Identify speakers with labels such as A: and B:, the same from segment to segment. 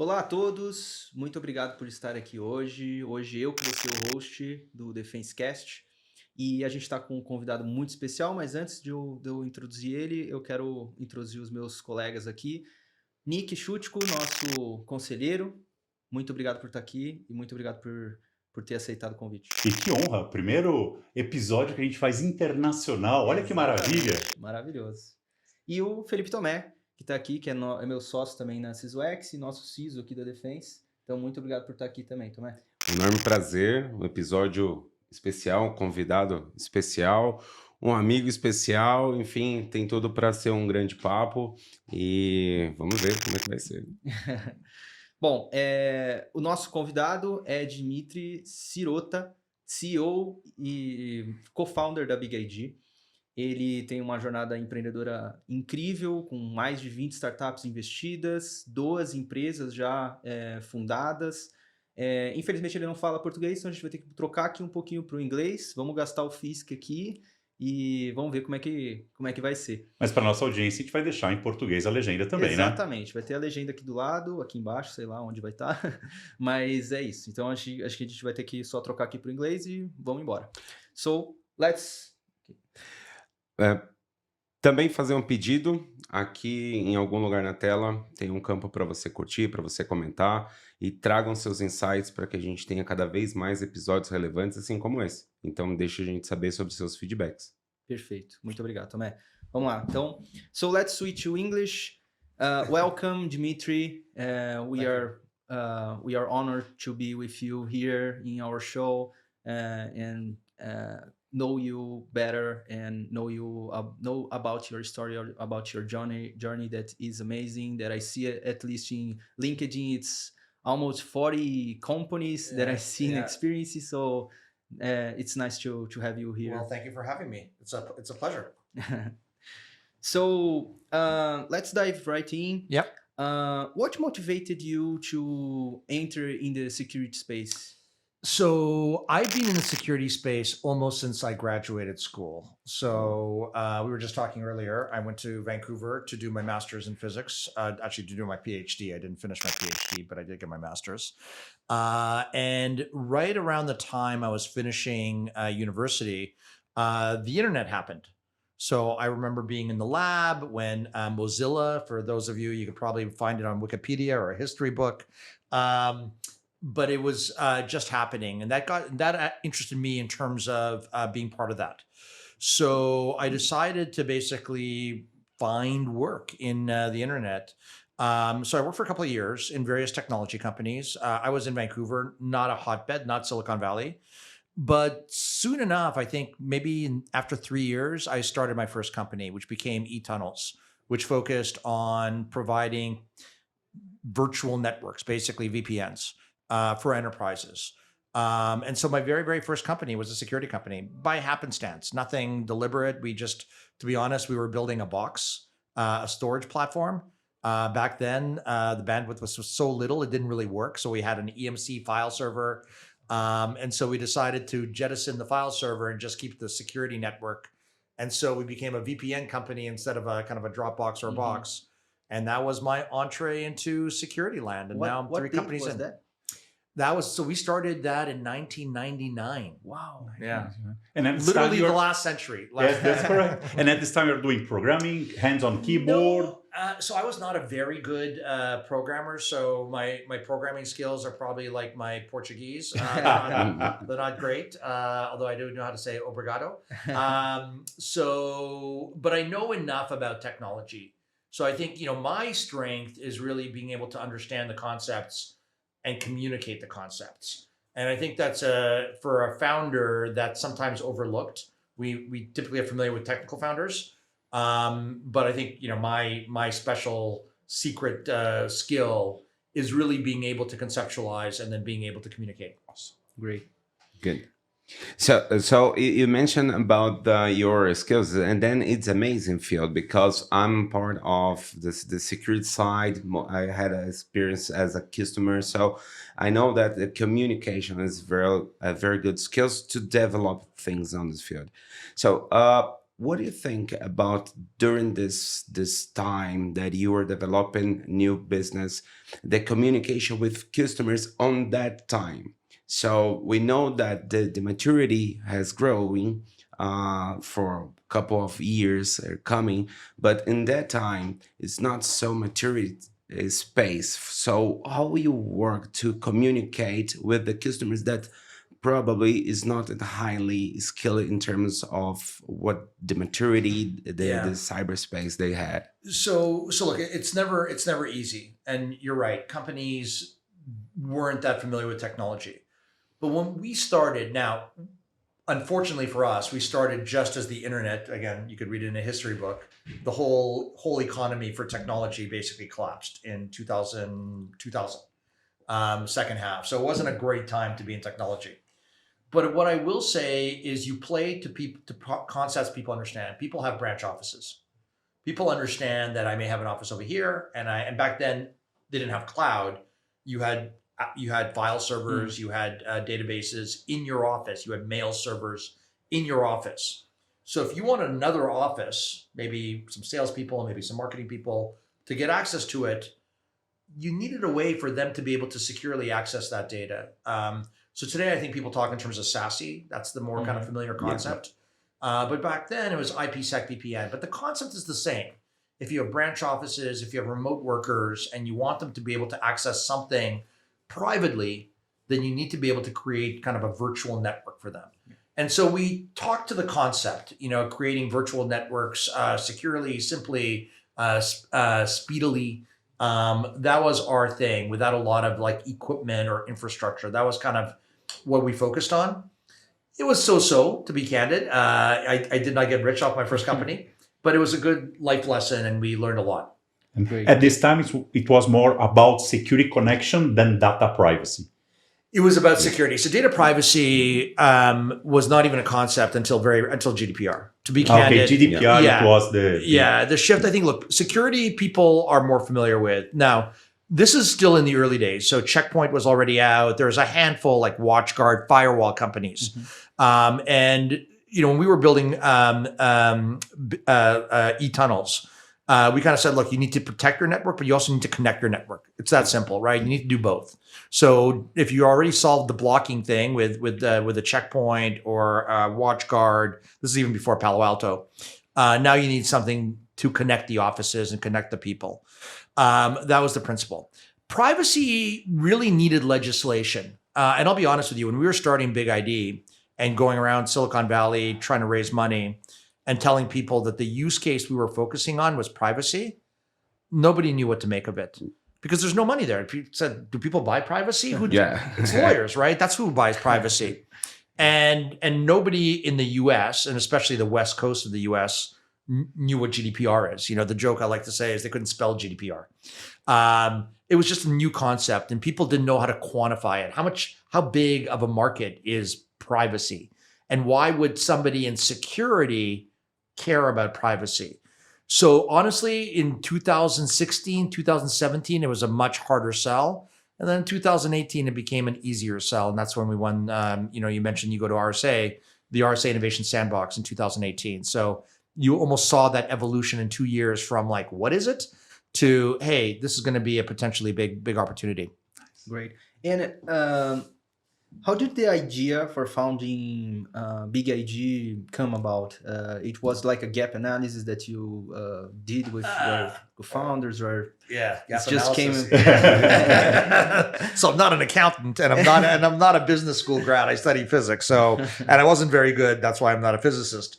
A: Olá a todos, muito obrigado por estar aqui hoje. Hoje eu que vou ser o host do DfenseCast e a gente está com um convidado muito especial, mas antes de eu introduzir ele, eu quero introduzir os meus colegas aqui. Nycholas Szucko, nosso conselheiro, muito obrigado por estar aqui e muito obrigado por ter aceitado o convite.
B: E que honra! Primeiro episódio que a gente faz internacional. Olha que maravilha!
A: Exatamente, maravilhoso. E o Felipe Thomé, que está aqui, que é meu sócio também na CISOX e nosso CISO aqui da Defense. Então, muito obrigado por estar aqui também, Thomé.
C: Enorme prazer, um episódio especial, um convidado especial, um amigo especial, enfim, tem tudo para ser um grande papo e vamos ver como é que vai ser.
A: Bom, o nosso convidado é Dimitri Sirota, CEO e Co-Founder da BigID. Ele tem uma jornada empreendedora incrível, com mais de 20 startups investidas, 2 empresas já fundadas. Infelizmente ele não fala português, então a gente vai ter que trocar aqui um pouquinho para o inglês. Vamos gastar o FISC aqui e vamos ver como é que vai ser.
B: Mas para nossa audiência, a gente vai deixar em português a legenda também,
A: Exatamente, vai ter a legenda aqui do lado, aqui embaixo, sei lá onde vai estar, mas é isso. Então acho que a gente vai ter que só trocar aqui para o inglês e vamos embora. So, let's...
C: Também fazer um pedido, aqui em algum lugar na tela tem um campo para você curtir, para você comentar e tragam seus insights para que a gente tenha cada vez mais episódios relevantes assim como esse. Então deixe a gente saber sobre seus feedbacks.
A: Perfeito, muito obrigado, Thomé. Vamos lá, então, so let's switch to English. Welcome, Dimitri. We are honored to be with you here in our show and know you better and know about your story, about your journey that is amazing. That I see at least in LinkedIn, it's almost 40 companies that I see in experiences. So it's nice to have you here.
D: Well, thank you for having me. It's a pleasure.
A: So let's dive right in.
D: Yep.
A: What motivated you to enter in the security space?
D: So I've been in the security space almost since I graduated school. So we were just talking earlier. I went to Vancouver to do my master's in physics, actually to do my PhD. I didn't finish my PhD, but I did get my master's. And right around the time I was finishing university, the internet happened. So I remember being in the lab when Mozilla, for those of you, you could probably find it on Wikipedia or a history book. But it was just happening, and that interested me in terms of being part of that. So I decided to basically find work in the internet. So I worked for a couple of years in various technology companies. I was in Vancouver, not a hotbed, not Silicon Valley. But soon enough, I think maybe after 3 years, I started my first company, which became eTunnels, which focused on providing virtual networks, basically VPNs. For enterprises. And so my very, very first company was a security company by happenstance, nothing deliberate. We just, to be honest, we were building a box, a storage platform. Back then, the bandwidth was so little, it didn't really work. So we had an EMC file server. And so we decided to jettison the file server and just keep the security network. And so we became a VPN company instead of a kind of a Dropbox or a box. And that was my entree into security land. And now I'm 3 companies in. So we started that in 1999.
A: Wow.
D: Yeah.
B: And at this
D: Literally
B: time
D: the last century.
B: Yes, that's correct. And at this time you're doing programming, hands-on keyboard.
D: No, so I was not a very good programmer. So my programming skills are probably like my Portuguese. They're not great, although I do know how to say obrigado. But I know enough about technology. So I think, my strength is really being able to understand the concepts and communicate the concepts. And I think that's for a founder that's sometimes overlooked. We typically are familiar with technical founders, but I think my special secret skill is really being able to conceptualize and then being able to communicate.
A: Great.
C: Good. So you mentioned about your skills, and then it's amazing field because I'm part of the security side. I had an experience as a customer, so I know that the communication is very good skills to develop things on this field. So what do you think about during this time that you were developing new business, the communication with customers on that time? So we know that the maturity has growing for a couple of years coming, but in that time, it's not so maturity space. So how you work to communicate with the customers that probably is not highly skilled in terms of what the maturity, the cyberspace they had.
D: So look, it's never easy, and you're right. Companies weren't that familiar with technology, but when we started, now, unfortunately for us, we started just as the internet. Again, you could read it in a history book. The whole economy for technology basically collapsed in 2000 second half. So it wasn't a great time to be in technology. But what I will say is you play to concepts people understand. People have branch offices. People understand that I may have an office over here, and back then they didn't have cloud. You had file servers, you had databases in your office, you had mail servers in your office. So if you wanted another office, maybe some salespeople, maybe some marketing people, to get access to it, you needed a way for them to be able to securely access that data. So today, I think people talk in terms of SASE. That's the more kind of familiar concept. But back then, it was IPsec VPN. But the concept is the same. If you have branch offices, if you have remote workers, and you want them to be able to access something privately, then you need to be able to create kind of a virtual network for them. And so we talked to the concept, creating virtual networks securely, simply, speedily. That was our thing, without a lot of like equipment or infrastructure. That was kind of what we focused on. It was so, to be candid. I did not get rich off my first company, but it was a good life lesson, and we learned a lot.
B: And at this time, it was more about security connection than data privacy.
D: It was about security. So data privacy was not even a concept until GDPR. To be candid,
B: okay, GDPR it was the
D: shift. I think, look, security people are more familiar with now. This is still in the early days. So Checkpoint was already out. There's a handful like WatchGuard, firewall companies, and when we were building e-tunnels. We kind of said, look, you need to protect your network, but you also need to connect your network. It's that simple, right? You need to do both. So if you already solved the blocking thing with a Checkpoint or WatchGuard, this is even before Palo Alto. Now you need something to connect the offices and connect the people. That was the principle. Privacy really needed legislation. And I'll be honest with you, when we were starting BigID and going around Silicon Valley trying to raise money, and telling people that the use case we were focusing on was privacy, nobody knew what to make of it because there's no money there. If you said, do people buy privacy? It's lawyers, right? That's who buys privacy. And nobody in the US, and especially the West Coast of the US, knew what GDPR is. The joke I like to say is they couldn't spell GDPR. It was just a new concept, and people didn't know how to quantify it. How big of a market is privacy? And why would somebody in security care about privacy? So honestly, in 2016, 2017, it was a much harder sell. And then in 2018, it became an easier sell. And that's when we won, you mentioned you go to RSA, the RSA Innovation Sandbox in 2018. So you almost saw that evolution in 2 years from like, what is it? To, hey, this is going to be a potentially big opportunity.
A: Great. And how did the idea for founding BigID come about? It was like a gap analysis that you did with your co-founders, or
D: it
A: just came.
D: So I'm not an accountant, and I'm not a business school grad. I studied physics, and I wasn't very good. That's why I'm not a physicist.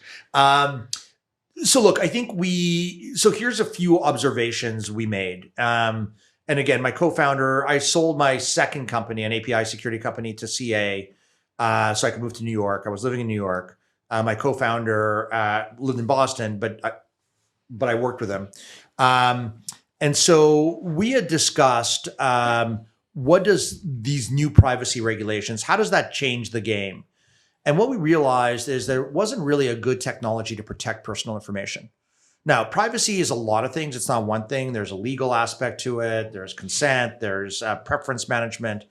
D: So look, I think here's a few observations we made. And again, my co-founder, I sold my second company, an API security company, to CA, so I could move to New York. I was living in New York. My co-founder lived in Boston, but I worked with him. And so we had discussed what does these new privacy regulations, how does that change the game? And what we realized is there wasn't really a good technology to protect personal information. Now, privacy is a lot of things. It's not one thing. There's a legal aspect to it. There's consent. There's preference management.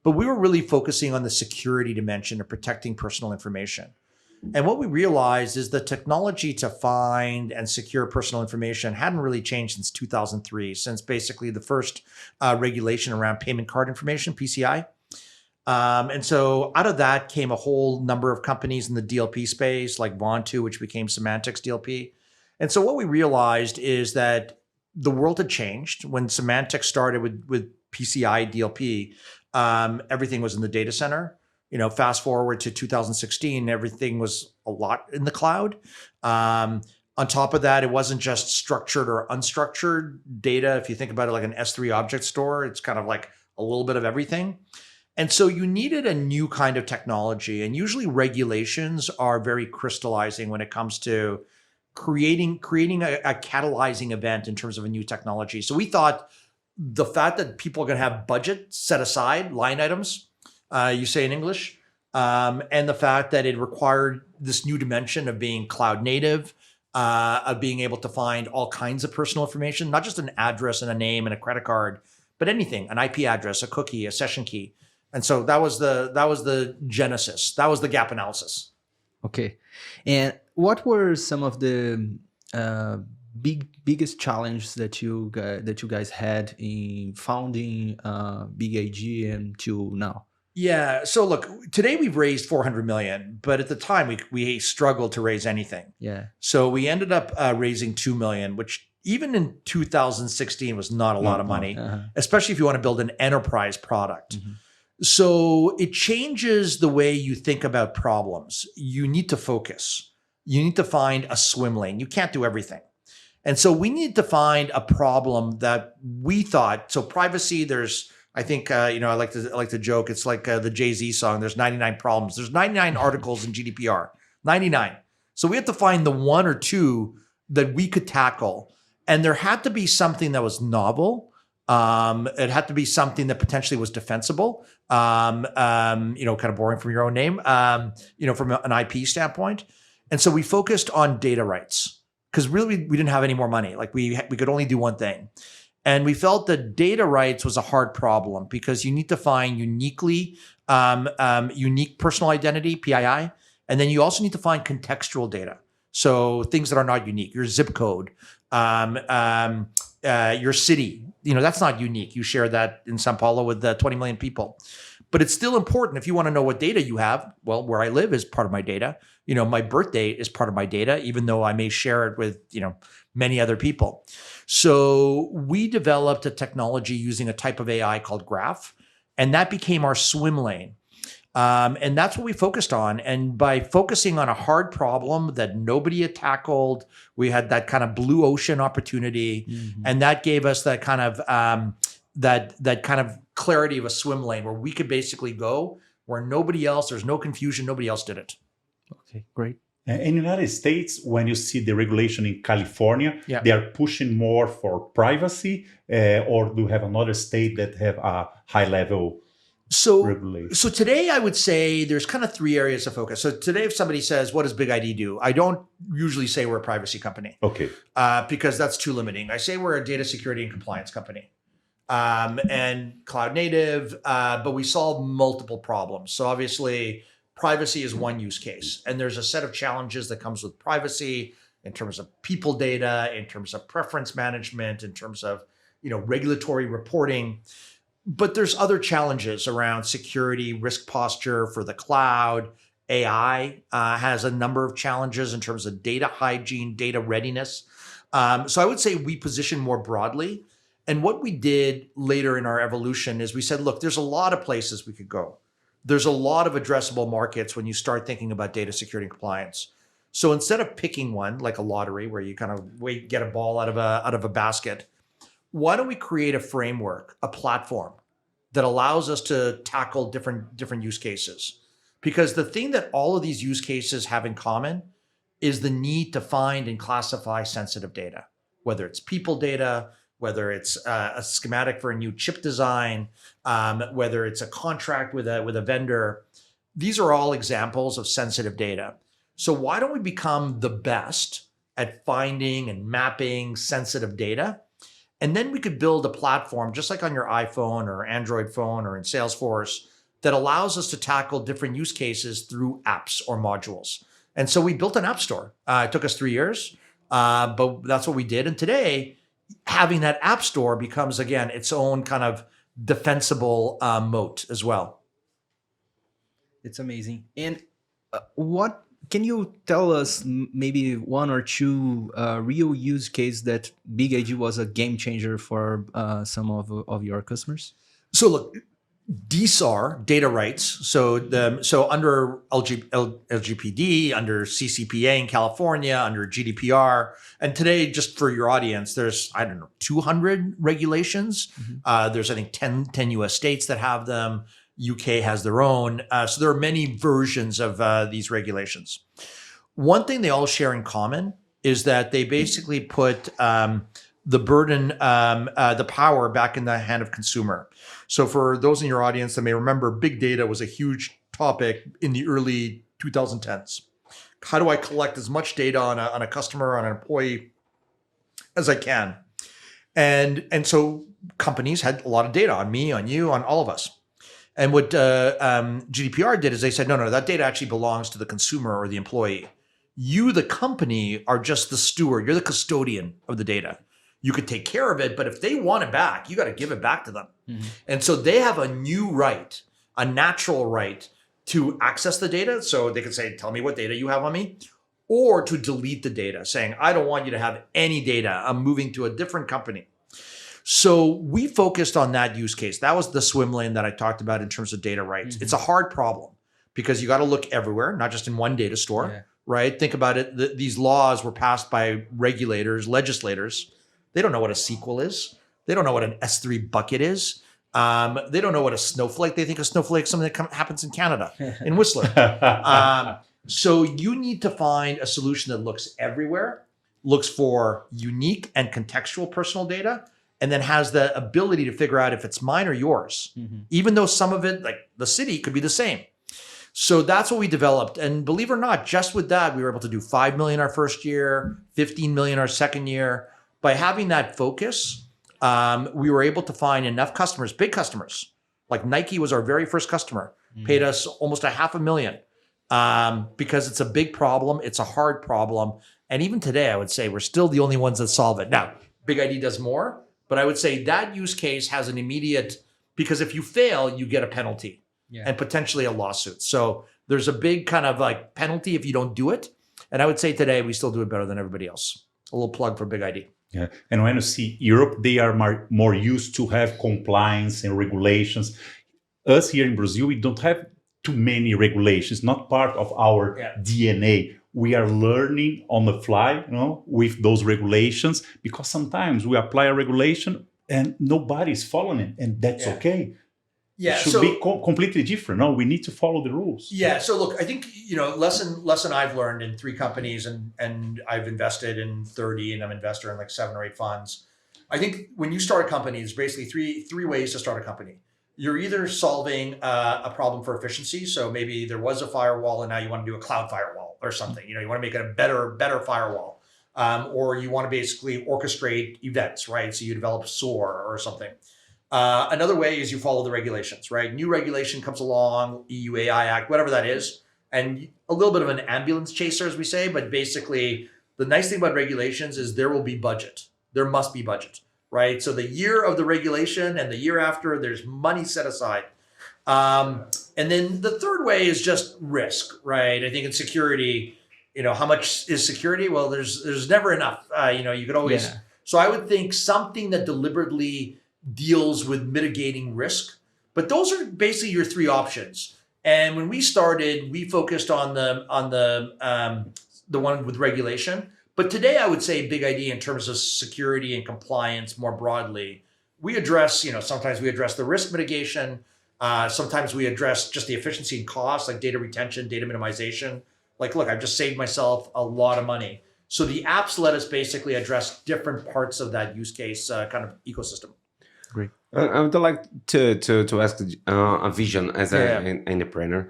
D: But we were really focusing on the security dimension of protecting personal information. And what we realized is the technology to find and secure personal information hadn't really changed since 2003, since basically the first regulation around payment card information, PCI. And so out of that came a whole number of companies in the DLP space, like Vontu, which became Semantics DLP. And so what we realized is that the world had changed. When Semantics started with PCI DLP, everything was in the data center. Fast forward to 2016, everything was a lot in the cloud. On top of that, it wasn't just structured or unstructured data. If you think about it like an S3 object store, it's kind of like a little bit of everything. And so you needed a new kind of technology. And usually regulations are very crystallizing when it comes to creating a catalyzing event in terms of a new technology. So we thought the fact that people are going to have budget set aside, line items, you say in English, and the fact that it required this new dimension of being cloud native, of being able to find all kinds of personal information, not just an address and a name and a credit card, but anything, an IP address, a cookie, a session key. And so that was the genesis. That was the gap analysis.
A: Okay. And what were some of the biggest challenges that you guys had in founding BigID until now?
D: Yeah. So look, today we've raised 400 million, but at the time we struggled to raise anything.
A: Yeah.
D: So we ended up raising 2 million, which even in 2016 was not a lot of money, especially if you want to build an enterprise product.
A: Mm-hmm.
D: So it changes the way you think about problems. You need to focus. You need to find a swim lane. You can't do everything. And so we need to find a problem that we thought, so privacy, I think, I like to joke, it's like the Jay-Z song, there's 99 problems. There's 99 articles in GDPR, 99. So we had to find the one or two that we could tackle. And there had to be something that was novel. It had to be something that potentially was defensible, kind of boring from your own name, from an IP standpoint. And so we focused on data rights because really we didn't have any more money. Like we could only do one thing. And we felt that data rights was a hard problem because you need to find unique personal identity, PII, and then you also need to find contextual data. So things that are not unique, your zip code, your city, that's not unique. You share that in Sao Paulo with 20 million people. But it's still important if you want to know what data you have. Well, where I live is part of my data. My birth date is part of my data, even though I may share it with, many other people. So we developed a technology using a type of AI called graph, and that became our swim lane. And that's what we focused on. And by focusing on a hard problem that nobody had tackled, we had that kind of blue ocean opportunity. Mm-hmm. And that gave us that kind of that kind of clarity of a swim lane where we could basically go where there's no confusion, nobody else did it.
A: Okay, great.
B: In the United States, when you see the regulation in California,
D: yeah,
B: they are pushing more for privacy, or do you have another state that have a high level regulation?
D: So today I would say there's kind of three areas of focus. So today if somebody says, what does BigID do? I don't usually say we're a privacy company.
B: Okay.
D: Because that's too limiting. I say we're a data security and compliance company. And cloud native, but we solve multiple problems. So obviously privacy is one use case, and there's a set of challenges that comes with privacy in terms of people data, in terms of preference management, in terms of, regulatory reporting. But there's other challenges around security, risk posture for the cloud. AI has a number of challenges in terms of data hygiene, data readiness. So I would say we position more broadly. And what we did later in our evolution is we said, look, there's a lot of places we could go. There's a lot of addressable markets when you start thinking about data security and compliance. So instead of picking one, like a lottery where you kind of get a ball out of a basket, why don't we create a framework, a platform that allows us to tackle different use cases? Because the thing that all of these use cases have in common is the need to find and classify sensitive data, whether it's people data, whether it's a schematic for a new chip design, whether it's a contract with a vendor. These are all examples of sensitive data. So why don't we become the best at finding and mapping sensitive data? And then we could build a platform just like on your iPhone or Android phone or in Salesforce that allows us to tackle different use cases through apps or modules. And so we built an app store. It took us 3 years, but that's what we did. And today, having that app store becomes, again, its own kind of defensible moat as well.
A: It's amazing. And what can you tell us maybe one or two real use case that BigID was a game changer for some of your customers?
D: So look, DSAR, data rights. So under LGPD, under CCPA in California, under GDPR, and today, just for your audience, there's, 200 regulations. There's, I think, 10 US states that have them. UK has their own. So there are many versions of these regulations. One thing they all share in common is that they basically put the burden, the power back in the hand of consumer. So for those in your audience that may remember, big data was a huge topic in the early 2010s. How do I collect as much data on a customer, on an employee as I can? And so companies had a lot of data on me, on you, on all of us. And what GDPR did is they said, no, that data actually belongs to the consumer or the employee. You, the company, are just the steward. You're the custodian of the data. You could take care of it, but if they want it back, you got to give it back to them. And so they have a new right, a natural right to access the data. So they could say, tell me what data you have on me, or to delete the data, saying, I don't want you to have any data. I'm moving to a different company. So we focused on that use case. That was the swim lane that I talked about in terms of data rights. It's a hard problem because you got to look everywhere, not just in one data store, right? Think about it. These laws were passed by regulators, legislators. They don't know what a SQL is. They don't know what an S3 bucket is. They don't know what a snowflake. They think a snowflake is something that happens in Canada, in Whistler. So you need to find a solution that looks everywhere, looks for unique and contextual personal data, and then has the ability to figure out if it's mine or yours, even though some of it, like the city, could be the same. So that's what we developed. And believe it or not, just with that, we were able to do 5 million our first year, 15 million our second year. By having that focus, we were able to find enough customers, big customers, like Nike was our very first customer, paid us almost $500,000 because it's a big problem. It's a hard problem. And even today, I would say we're still the only ones that solve it. Now, BigID does more, but I would say that use case has an immediate, because if you fail, you get a penalty and potentially a lawsuit. So there's a big kind of like penalty if you don't do it. And I would say today, we still do it better than everybody else. A little plug for BigID.
B: Yeah, and when you see Europe, they are more used to have compliance and regulations. Us here in Brazil, we don't have too many regulations, not part of our DNA. We are learning on the fly, with those regulations, because sometimes we apply a regulation and nobody's following it, and that's okay.
D: Yeah,
B: it should be completely different. No, we need to follow the rules.
D: Yeah. So look, I think, lesson I've learned in 3 companies and I've invested in 30 and I'm an investor in like 7 or 8 funds. I think when you start a company, there's basically three ways to start a company. You're either solving a problem for efficiency. So maybe there was a firewall and now you want to do a cloud firewall or something. You want to make it a better firewall. Or you want to basically orchestrate events, right? So you develop SOAR or something. Another way is you follow the regulations, right? New regulation comes along, EU AI Act, whatever that is, and a little bit of an ambulance chaser, as we say. But basically, the nice thing about regulations is there will be budget. There must be budget, right? So the year of the regulation and the year after, there's money set aside. And then the third way is just risk, right? I think in security, how much is security? Well, there's never enough. You could always. Yeah. So I would think something that deliberately deals with mitigating risk. But those are basically your 3 options. And when we started, we focused on the one with regulation. But today, I would say BigID in terms of security and compliance more broadly, we address, sometimes we address the risk mitigation. Sometimes we address just the efficiency and cost, like data retention, data minimization. Like, look, I've just saved myself a lot of money. So the apps let us basically address different parts of that use case kind of ecosystem.
C: Great. I would like to ask a vision as an entrepreneur.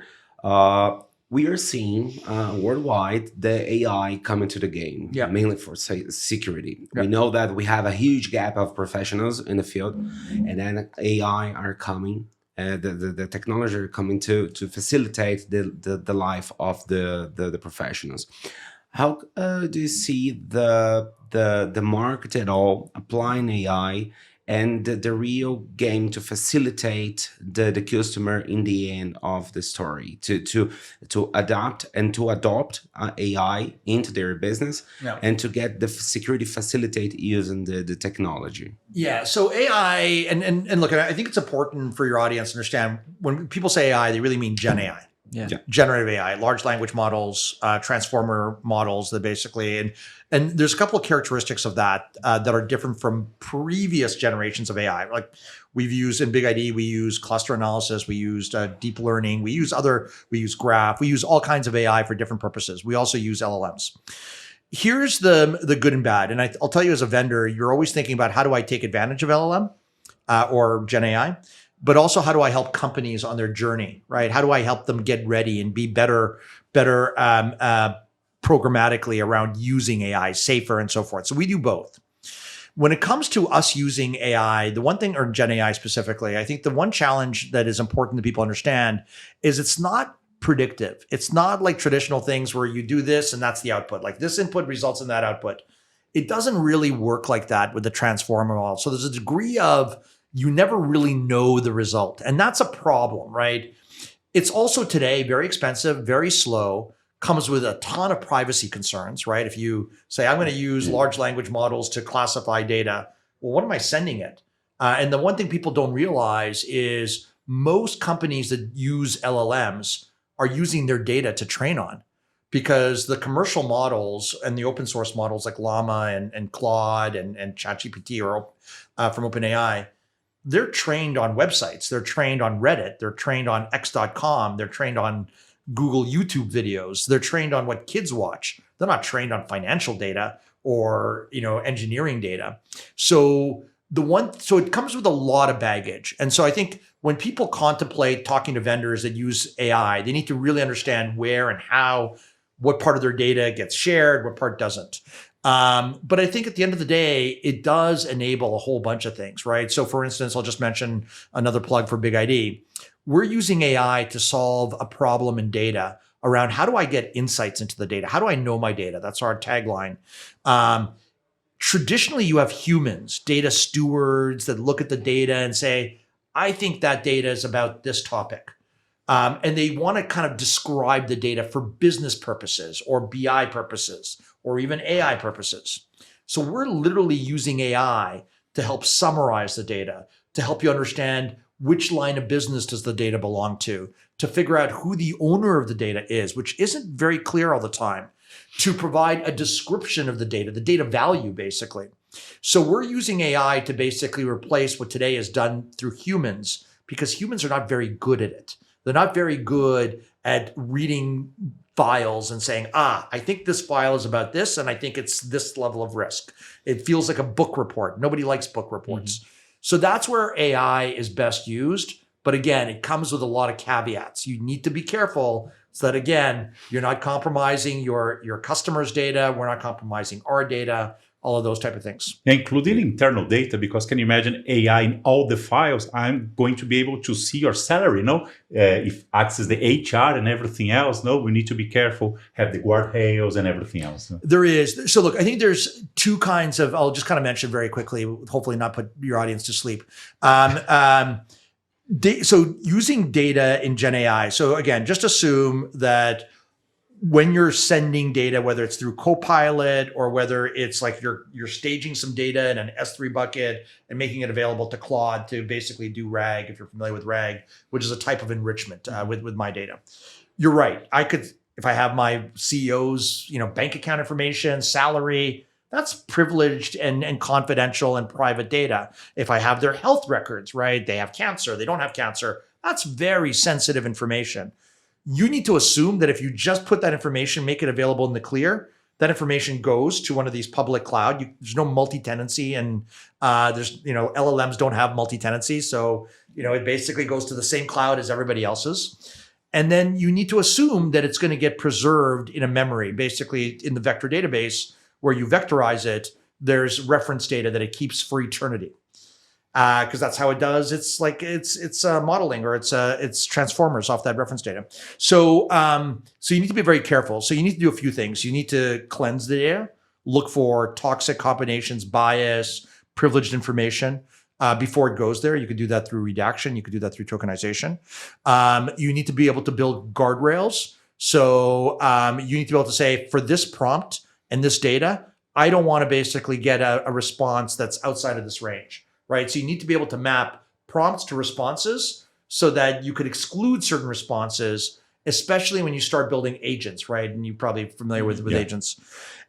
C: We are seeing worldwide the AI come into the game, mainly for security. We know that we have a huge gap of professionals in the field, and then AI are coming the technology are coming to facilitate the life of the professionals. How do you see the market at all applying AI and the real game to facilitate the customer in the end of the story to adapt and to adopt AI into their business and to get the security facilitate using the technology?
D: Yeah. So AI, and look, I think it's important for your audience to understand when people say AI, they really mean Gen AI.
A: Yeah.
D: Generative AI, large language models, transformer models that basically, and there's a couple of characteristics of that that are different from previous generations of AI. Like we've used in BigID, we use cluster analysis, we used deep learning, we use graph, we use all kinds of AI for different purposes. We also use LLMs. Here's the good and bad. And I'll tell you as a vendor, you're always thinking about how do I take advantage of LLM or Gen AI? But also, how do I help companies on their journey, right? How do I help them get ready and be better programmatically around using AI, safer and so forth? So we do both. When it comes to us using AI, the one thing, or Gen AI specifically, I think the one challenge that is important that people understand is it's not predictive. It's not like traditional things where you do this and that's the output. Like this input results in that output. It doesn't really work like that with the transformer model. So there's a degree of you never really know the result. And that's a problem, right? It's also today very expensive, very slow, comes with a ton of privacy concerns, right? If you say, I'm going to use large language models to classify data, well, what am I sending it? And the one thing people don't realize is most companies that use LLMs are using their data to train on, because the commercial models and the open source models like Llama and Claude and ChatGPT or from OpenAI, they're trained on websites. They're trained on Reddit. They're trained on x.com. They're trained on Google YouTube videos. They're trained on what kids watch. They're not trained on financial data or, engineering data. So it comes with a lot of baggage. And so I think when people contemplate talking to vendors that use AI, they need to really understand where and how, what part of their data gets shared, what part doesn't. But I think at the end of the day, it does enable a whole bunch of things, right? So for instance, I'll just mention another plug for BigID. We're using AI to solve a problem in data around how do I get insights into the data? How do I know my data? That's our tagline. Traditionally, you have humans, data stewards that look at the data and say, I think that data is about this topic. And they want to kind of describe the data for business purposes or BI purposes or even AI purposes. So we're literally using AI to help summarize the data, to help you understand which line of business does the data belong to figure out who the owner of the data is, which isn't very clear all the time, to provide a description of the data value, basically. So we're using AI to basically replace what today is done through humans, because humans are not very good at it. They're not very good at reading files and saying, I think this file is about this, and I think it's this level of risk. It feels like a book report. Nobody likes book reports. Mm-hmm. So that's where AI is best used. But again, it comes with a lot of caveats. You need to be careful so that, again, you're not compromising your customers' data. We're not compromising our data. All of those type of things.
B: Including internal data, because can you imagine AI in all the files? I'm going to be able to see your salary, if access the HR and everything else. We need to be careful, have the guardrails and everything else.
D: There is. So look, I think there's two kinds of, I'll just kind of mention very quickly, hopefully not put your audience to sleep. So using data in Gen AI. So again, just assume that when you're sending data, whether it's through Copilot or whether it's like you're staging some data in an S3 bucket and making it available to Claude to basically do RAG, if you're familiar with RAG, which is a type of enrichment with my data. You're right. I could, if I have my CEO's bank account information, salary, that's privileged and confidential and private data. If I have their health records, right? They have cancer, they don't have cancer. That's very sensitive information. You need to assume that if you just put that information, make it available in the clear, that information goes to one of these public cloud. There's no multi-tenancy, and there's LLMs don't have multi-tenancy, so it basically goes to the same cloud as everybody else's. And then you need to assume that it's going to get preserved in a memory, basically in the vector database where you vectorize it. There's reference data that it keeps for eternity. because that's how it does. It's like it's modeling, or it's transformers off that reference data. So so you need to be very careful. So you need to do a few things. You need to cleanse the data, look for toxic combinations, bias, privileged information. Before it goes there. You could do that through redaction. You could do that through tokenization. You need to be able to build guardrails. So you need to be able to say, for this prompt and this data, I don't want to basically get a response that's outside of this range, right? So you need to be able to map prompts to responses so that you could exclude certain responses, especially when you start building agents, right? And you're probably familiar with agents.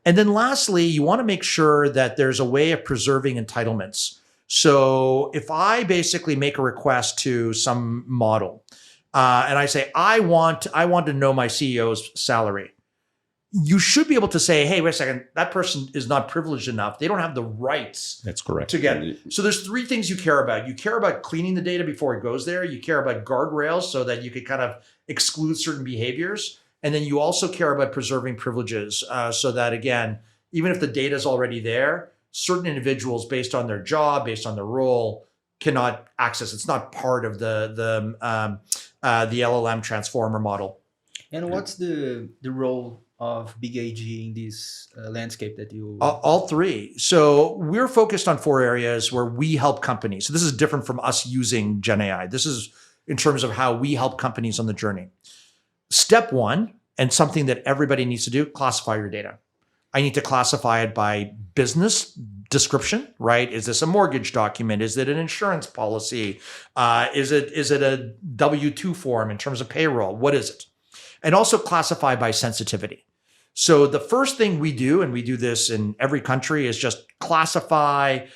D: And then lastly, you want to make sure that there's a way of preserving entitlements. So if I basically make a request to some model and I say, I want to know my CEO's salary, you should be able to say, hey, wait a second, that person is not privileged enough. They don't have the rights.
B: That's correct.
D: To get it. So there's three things you care about. You care about cleaning the data before it goes there. You care about guardrails so that you could kind of exclude certain behaviors. And then you also care about preserving privileges so that, again, even if the data is already there, certain individuals, based on their job, based on their role, cannot access. It's not part of the LLM transformer model.
A: And what's the role of BigID in this landscape that you...
D: All three. So we're focused on 4 areas where we help companies. So this is different from us using Gen AI. This is in terms of how we help companies on the journey. Step 1, and something that everybody needs to do, classify your data. I need to classify it by business description, right? Is this a mortgage document? Is it an insurance policy? Is it a W-2 form in terms of payroll? What is it? And also classify by sensitivity. So the first thing we do, and we do this in every country, is just classify,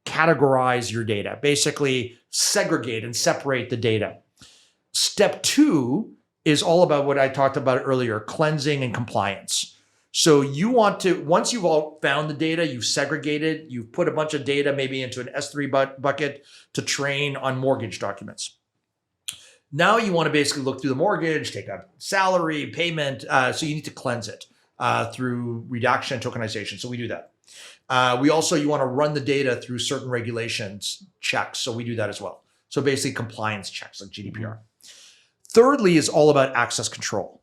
D: categorize your data. Basically, segregate and separate the data. Step 2 is all about what I talked about earlier, cleansing and compliance. So you want to, once you've all found the data, you've segregated, you've put a bunch of data maybe into an S3 bucket to train on mortgage documents. Now you want to basically look through the mortgage, take out salary, payment. So you need to cleanse it through redaction and tokenization. So we do that. You want to run the data through certain regulations checks. So we do that as well. So basically compliance checks like GDPR. Thirdly is all about access control.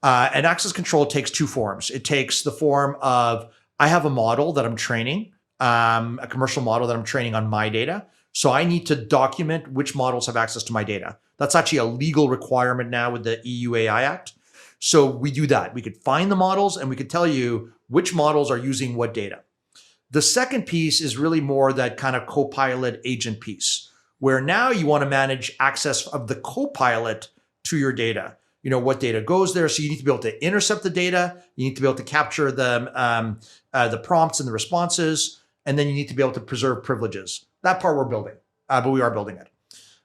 D: And access control takes 2 forms. It takes the form of, I have a model that I'm training, a commercial model that I'm training on my data. So I need to document which models have access to my data. That's actually a legal requirement now with the EU AI Act. So we do that. We could find the models and we could tell you which models are using what data. The second piece is really more that kind of co-pilot agent piece, where now you want to manage access of the co-pilot to your data. You know, what data goes there. So you need to be able to intercept the data. You need to be able to capture the prompts and the responses. And then you need to be able to preserve privileges. That part we're building, but we are building it.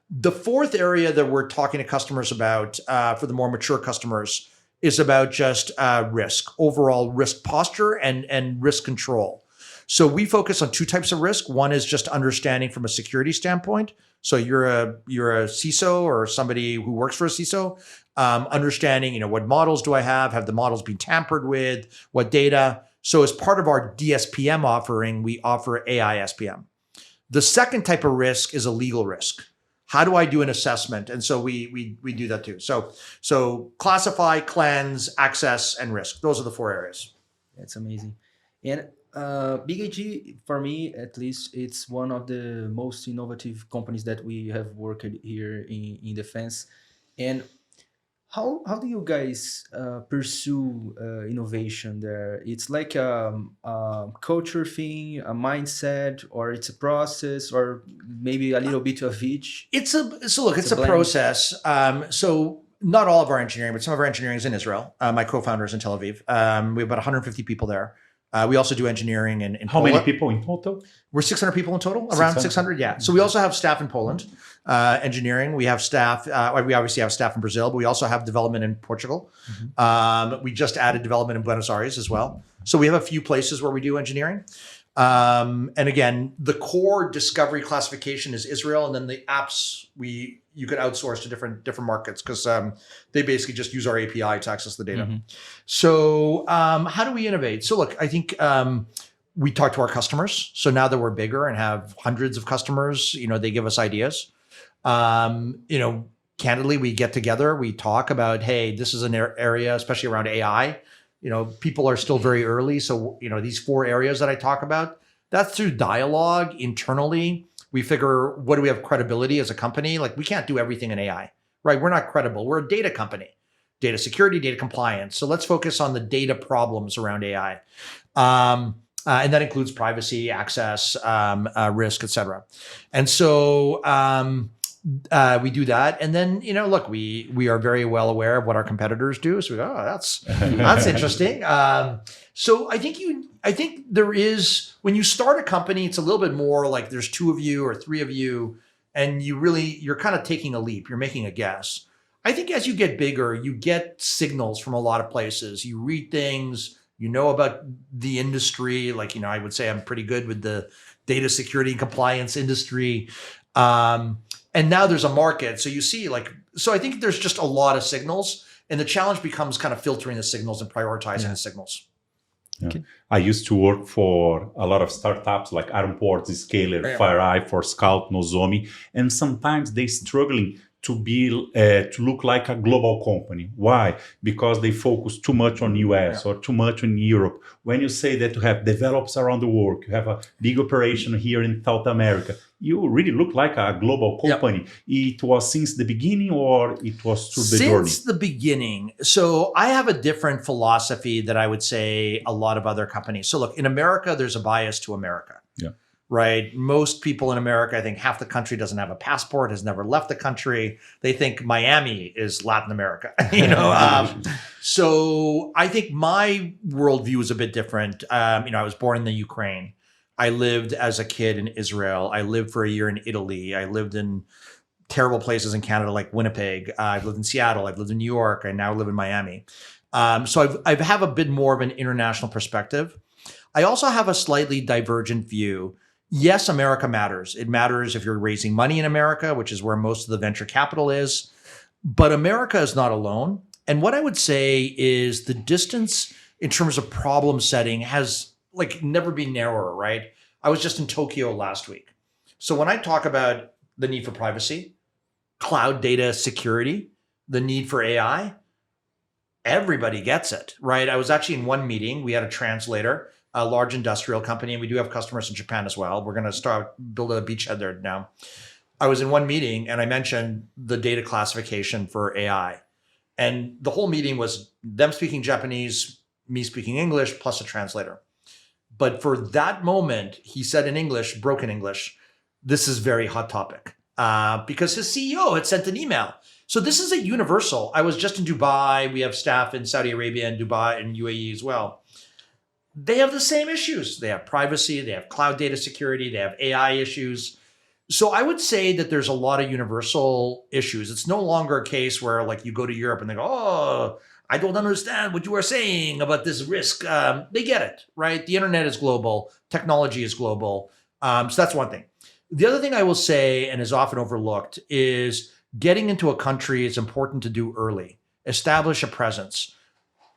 D: The fourth area that we're talking to customers about for the more mature customers is about just risk, overall risk posture and risk control. So we focus on 2 types of risk. One is just understanding from a security standpoint. So you're a CISO or somebody who works for a CISO, understanding, you know, what models do I have? Have the models been tampered with? What data? So as part of our DSPM offering, we offer AI SPM. The second type of risk is a legal risk. How do I do an assessment? And so we do that too. So classify, cleanse, access, and risk. Those are the 4 areas.
A: That's amazing. And BigID, for me at least, it's one of the most innovative companies that we have worked here in Defense. And how do you guys pursue innovation there? It's like a culture thing, a mindset, or it's a process, or maybe a little bit of each?
D: It's a process. So not all of our engineering, but some of our engineering is in Israel. My co-founder is in Tel Aviv. We have about 150 people there. We also do enginering in
B: How
D: Poland.
B: many people in total?
D: We're 600 people in total, around 600, yeah. So we also have staff in Poland, engineering. We have staff, we obviously have staff in Brazil, but we also have development in Portugal. We just added development in Buenos Aires as well. So we have a few places where we do engineering. And again, the core discovery classification is Israel, and then the apps you could outsource to different markets because they basically just use our API to access the data. So how do we innovate? So look, I think we talk to our customers. So now that we're bigger and have hundreds of customers, they give us ideas. Candidly, we get together, we talk about, hey, this is an area, especially around AI. People are still very early. So, these 4 areas that I talk about, that's through dialogue internally. We figure, what do we have credibility as a company? Like, we can't do everything in AI, right? We're not credible. We're a data company, data security, data compliance. So let's focus on the data problems around AI. And that includes privacy, access, risk, et cetera. And so we do that. And then, look, we are very well aware of what our competitors do. So we go, oh, that's interesting. So I think there is, when you start a company, it's a little bit more like there's 2 of you or 3 of you, and you're kind of taking a leap. You're making a guess. I think as you get bigger, you get signals from a lot of places. You read things, about the industry. Like, I would say I'm pretty good with the data security and compliance industry. And now there's a market. So you see, so I think there's just a lot of signals, and the challenge becomes kind of filtering the signals and prioritizing the signals.
B: Yeah. Okay. I used to work for a lot of startups like Ironport, Scaler, FireEye, For Scout, Nozomi, and sometimes they struggling to look like a global company. Why? Because they focus too much on US or too much on Europe. When you say that you have developers around the world, you have a big operation here in South America, you really look like a global company. It was since the beginning, or it was through the journey?
D: Since the beginning. So I have a different philosophy that I would say a lot of other companies. So look, in America, there's a bias to America. Yeah. Right? Most people in America, I think half the country doesn't have a passport, has never left the country. They think Miami is Latin America. So I think my worldview is a bit different. I was born in the Ukraine. I lived as a kid in Israel. I lived for a year in Italy. I lived in terrible places in Canada like Winnipeg. I've lived in Seattle. I've lived in New York. I now live in Miami. So I have a bit more of an international perspective. I also have a slightly divergent view. Yes, America matters. It matters if you're raising money in America, which is where most of the venture capital is. But America is not alone. And what I would say is the distance in terms of problem setting has never been narrower, right? I was just in Tokyo last week. So when I talk about the need for privacy, cloud data security, the need for AI, everybody gets it, right? I was actually in one meeting. We had a translator, a large industrial company, and we do have customers in Japan as well. We're going to build a beachhead there now. I was in one meeting and I mentioned the data classification for AI. And the whole meeting was them speaking Japanese, me speaking English, plus a translator. But for that moment, he said in English, broken English, this is very hot topic because his CEO had sent an email. So this is a universal. I was just in Dubai. We have staff in Saudi Arabia and Dubai and UAE as well. They have the same issues. They have privacy, they have cloud data security, they have AI issues. So I would say that there's a lot of universal issues. It's no longer a case where you go to Europe and they go, oh, I don't understand what you are saying about this risk. They get it, right? The internet is global. Technology is global. So that's one thing. The other thing I will say, and is often overlooked, is getting into a country is important to do early. Establish a presence.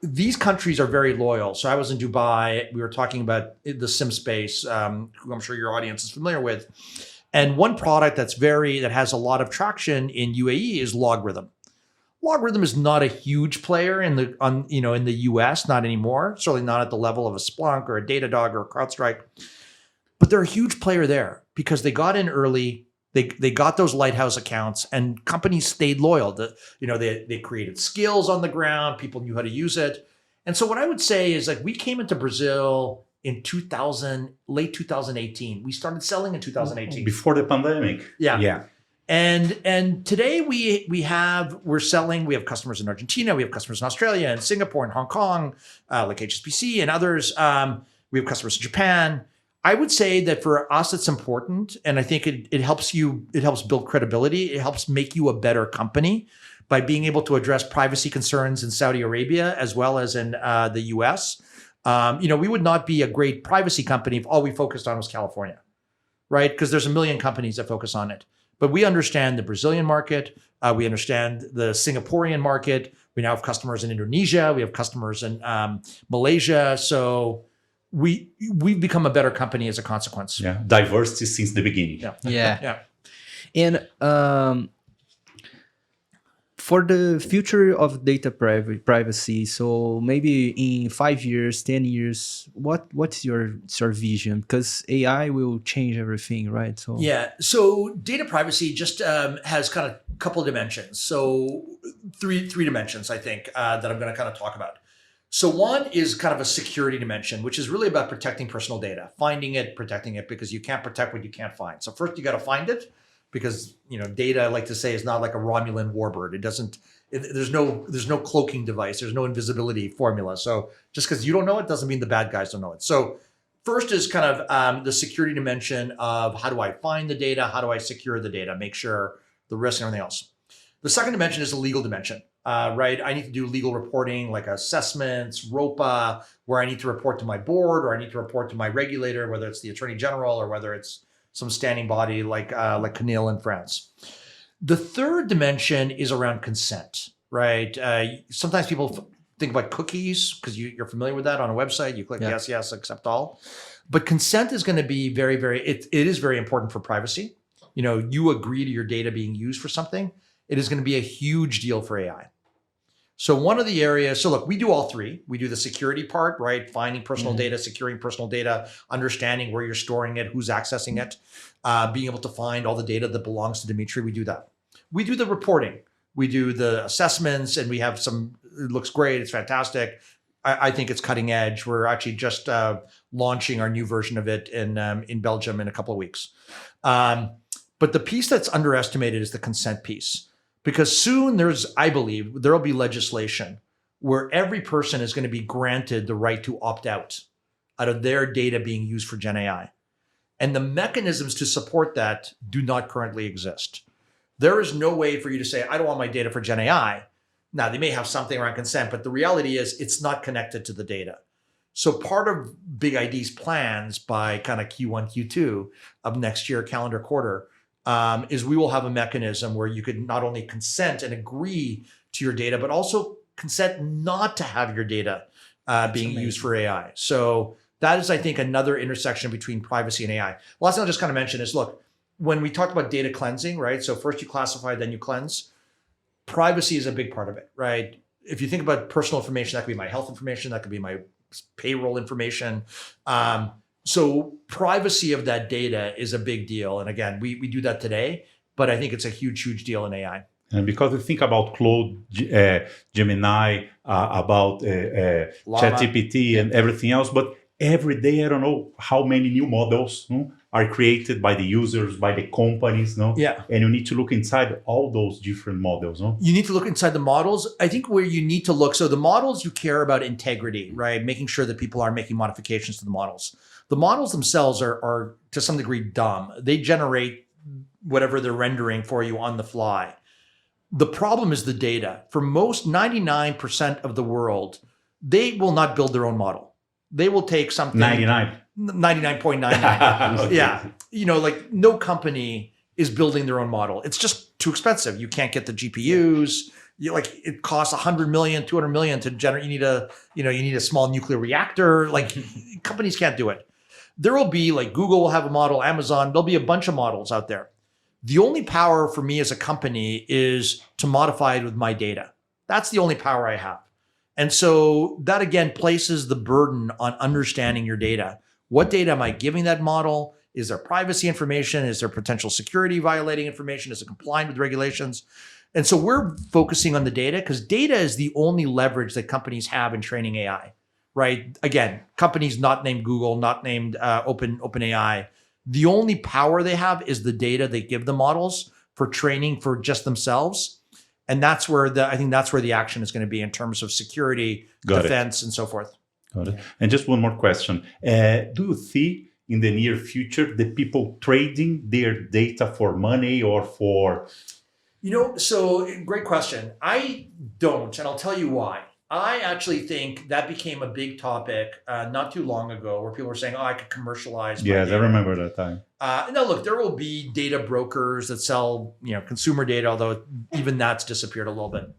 D: These countries are very loyal. So I was in Dubai. We were talking about the SIM space, who I'm sure your audience is familiar with. And one product that has a lot of traction in UAE is Logarithm. Logarithm is not a huge player in the US, not anymore. Certainly not at the level of a Splunk or a Datadog or a CrowdStrike. But they're a huge player there because they got in early. They got those lighthouse accounts, and companies stayed loyal. They created skills on the ground. People knew how to use it. And so what I would say is we came into Brazil in late 2018. We started selling in 2018.
B: Before the pandemic.
D: Yeah. And today we're selling. We have customers in Argentina. We have customers in Australia and Singapore and Hong Kong, like HSBC and others. We have customers in Japan. I would say that for us, it's important. And I think it helps build credibility. It helps make you a better company by being able to address privacy concerns in Saudi Arabia as well as in the US. We would not be a great privacy company if all we focused on was California, right? Because there's a million companies that focus on it. But we understand the Brazilian market. We understand the Singaporean market. We now have customers in Indonesia. We have customers in Malaysia. So we've become a better company as a consequence.
B: Yeah, diversity since the beginning.
D: Yeah.
A: Yeah. And for the future of data privacy, so maybe in 5 years, 10 years, what's your vision? Because AI will change everything, right? So
D: So data privacy just has kind of a couple of dimensions. So three dimensions, I think, that I'm going to kind of talk about. So one is kind of a security dimension, which is really about protecting personal data, finding it, protecting it, because you can't protect what you can't find. So first you got to find it, because data, I like to say, is not like a Romulan warbird. There's no cloaking device. There's no invisibility formula. So just because you don't know it doesn't mean the bad guys don't know it. So first is kind of the security dimension of how do I find the data? How do I secure the data? Make sure the risk and everything else. The second dimension is the legal dimension, right? I need to do legal reporting like assessments, ROPA, where I need to report to my board or I need to report to my regulator, whether it's the Attorney General or whether it's some standing body like CNIL in France. The third dimension is around consent, right? Sometimes people think about cookies because you're familiar with that on a website. You click yes, accept all. But consent is going to be very, it is very important for privacy. You agree to your data being used for something. It is going to be a huge deal for AI. So one of the areas, so look, we do all three. We do the security part, right? Finding personal data, securing personal data, understanding where you're storing it, who's accessing it, being able to find all the data that belongs to Dimitri. We do that. We do the reporting. We do the assessments, and we have some, it looks great. It's fantastic. I think it's cutting edge. We're actually just launching our new version of it in Belgium in a couple of weeks. But the piece that's underestimated is the consent piece. Because soon I believe, there'll be legislation where every person is going to be granted the right to opt out of their data being used for Gen AI. And the mechanisms to support that do not currently exist. There is no way for you to say, I don't want my data for Gen AI. Now, they may have something around consent, but the reality is it's not connected to the data. So part of BigID's plans by kind of Q1, Q2 of next year, calendar quarter, is we will have a mechanism where you could not only consent and agree to your data, but also consent not to have your data being used for AI. So that is, I think, another intersection between privacy and AI. Last thing I'll just kind of mention is, look, when we talked about data cleansing, right? So first you classify, then you cleanse. Privacy is a big part of it, right? If you think about personal information, that could be my health information, that could be my payroll information. So privacy of that data is a big deal. And again, we do that today, but I think it's a huge, huge deal in AI.
B: And because we think about Claude, Gemini, about ChatGPT and everything else, but every day, I don't know how many new models are created by the users, by the companies.
D: Yeah.
B: And you need to look inside all those different models.
D: You need to look inside the models. I think where you need to look, so the models, you care about integrity, right? Making sure that people aren't making modifications to the models. The models themselves are to some degree dumb. They generate whatever they're rendering for you on the fly. The problem is the data. For most 99% of the world, they will not build their own model. They will take something 99.99. Okay. Yeah. Like no company is building their own model. It's just too expensive. You can't get the GPUs. It costs 100 million, 200 million to generate. You need a small nuclear reactor. Companies can't do it. There will be Google will have a model, Amazon, there'll be a bunch of models out there. The only power for me as a company is to modify it with my data. That's the only power I have. And so that again places the burden on understanding your data. What data am I giving that model? Is there privacy information? Is there potential security violating information? Is it compliant with regulations? And so we're focusing on the data because data is the only leverage that companies have in training AI. Right? Again, companies not named Google, not named OpenAI. The only power they have is the data they give the models for training for just themselves. And that's where I think that's where the action is going to be in terms of security, defense, and so forth.
B: Got it. And just one more question. Do you see in the near future the people trading their data for money or for...
D: So great question. I don't, and I'll tell you why. I actually think that became a big topic not too long ago where people were saying, I could commercialize my data.
B: I remember that time.
D: Now, look, there will be data brokers that sell consumer data, although even that's disappeared a little bit.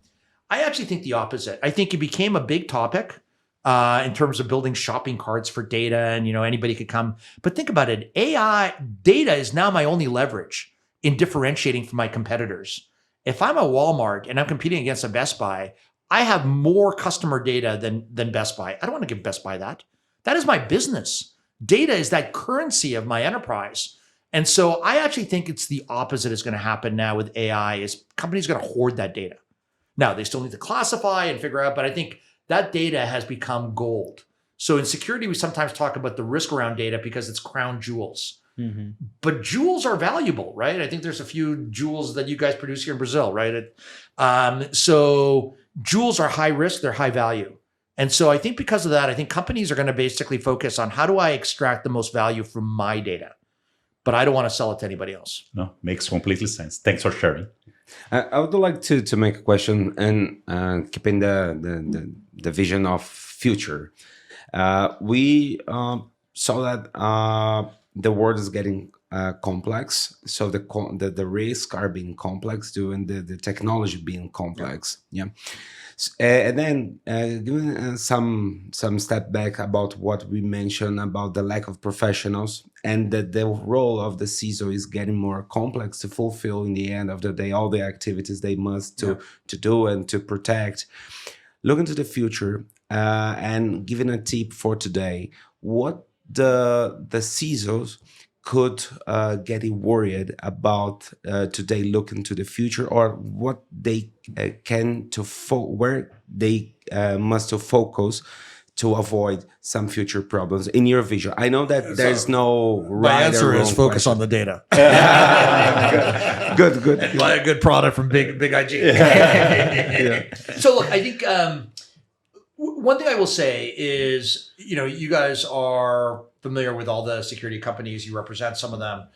D: I actually think the opposite. I think it became a big topic in terms of building shopping carts for data, and anybody could come. But think about it. AI data is now my only leverage in differentiating from my competitors. If I'm a Walmart and I'm competing against a Best Buy, I have more customer data than Best Buy. I don't want to give Best Buy that. That is my business. Data is that currency of my enterprise. And so I actually think it's the opposite is going to happen now with AI, is companies are going to hoard that data. Now, they still need to classify and figure out, but I think that data has become gold. So in security, we sometimes talk about the risk around data because it's crown jewels. Mm-hmm. But jewels are valuable, right? I think there's a few jewels that you guys produce here in Brazil, right? So jewels are high risk, they're high value. And so I think because of that, I think companies are going to basically focus on how do I extract the most value from my data? But I don't want to sell it to anybody else.
B: No, makes completely sense. Thanks for sharing.
C: I would like to make a question and keeping the vision of future. We saw that the world is getting complex, so the risks are being complex due to the technology being complex. Yeah. And then giving some step back about what we mentioned about the lack of professionals, and that the role of the CISO is getting more complex to fulfill in the end of the day all the activities they must to do and to protect. Looking to the future and giving a tip for today, what the CISOs could get worried about today, looking to the future, or what they can where they must to focus to avoid some future problems in your vision. I know that there's no right.
D: My answer
C: or
D: is
C: wrong
D: focus
C: question.
D: on the data.
C: Good.
D: And buy a good product from BigID. So look, I think one thing I will say is, you guys are familiar with all the security companies. You represent some of them.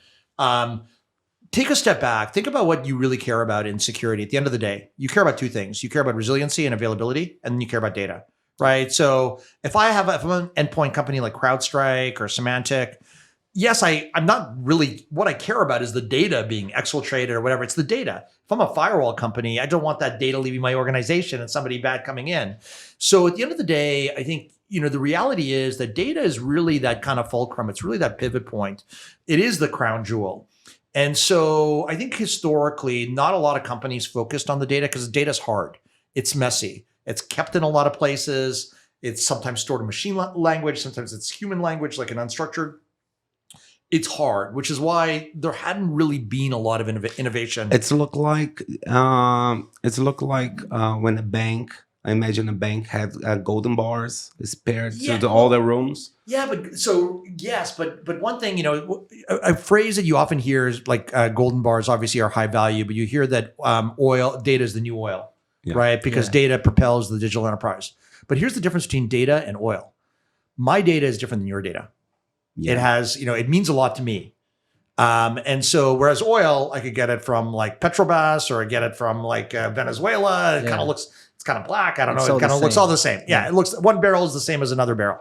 D: Take a step back. Think about what you really care about in security. At the end of the day, you care about two things. You care about resiliency and availability, and then you care about data, right? So if I'm an endpoint company like CrowdStrike or Symantec, yes, I'm not really, what I care about is the data being exfiltrated or whatever. It's the data. If I'm a firewall company, I don't want that data leaving my organization and somebody bad coming in. So at the end of the day, I think, the reality is that data is really that kind of fulcrum. It's really that pivot point. It is the crown jewel. And so I think historically, not a lot of companies focused on the data because the data is hard. It's messy. It's kept in a lot of places. It's sometimes stored in machine language. Sometimes it's human language, like an unstructured. It's hard, which is why there hadn't really been a lot of innovation.
C: It's look like when a bank. I imagine a bank had golden bars spared to all the rooms.
D: Yeah, but one thing, a phrase that you often hear is like golden bars obviously are high value, but you hear that data is the new oil, right? Because data propels the digital enterprise. But here's the difference between data and oil. My data is different than your data. Yeah. It has, it means a lot to me. And so whereas oil, I could get it from like Petrobras or I get it from like Venezuela. It kind of looks, it's kind of black. I don't know. It kind of looks all the same. Yeah. It looks, one barrel is the same as another barrel.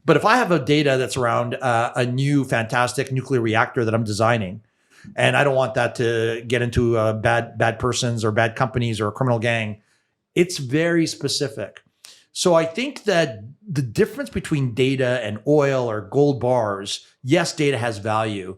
D: But if I have a data that's around a new fantastic nuclear reactor that I'm designing, and I don't want that to get into bad persons or bad companies or a criminal gang, it's very specific. So I think that the difference between data and oil or gold bars, yes, data has value,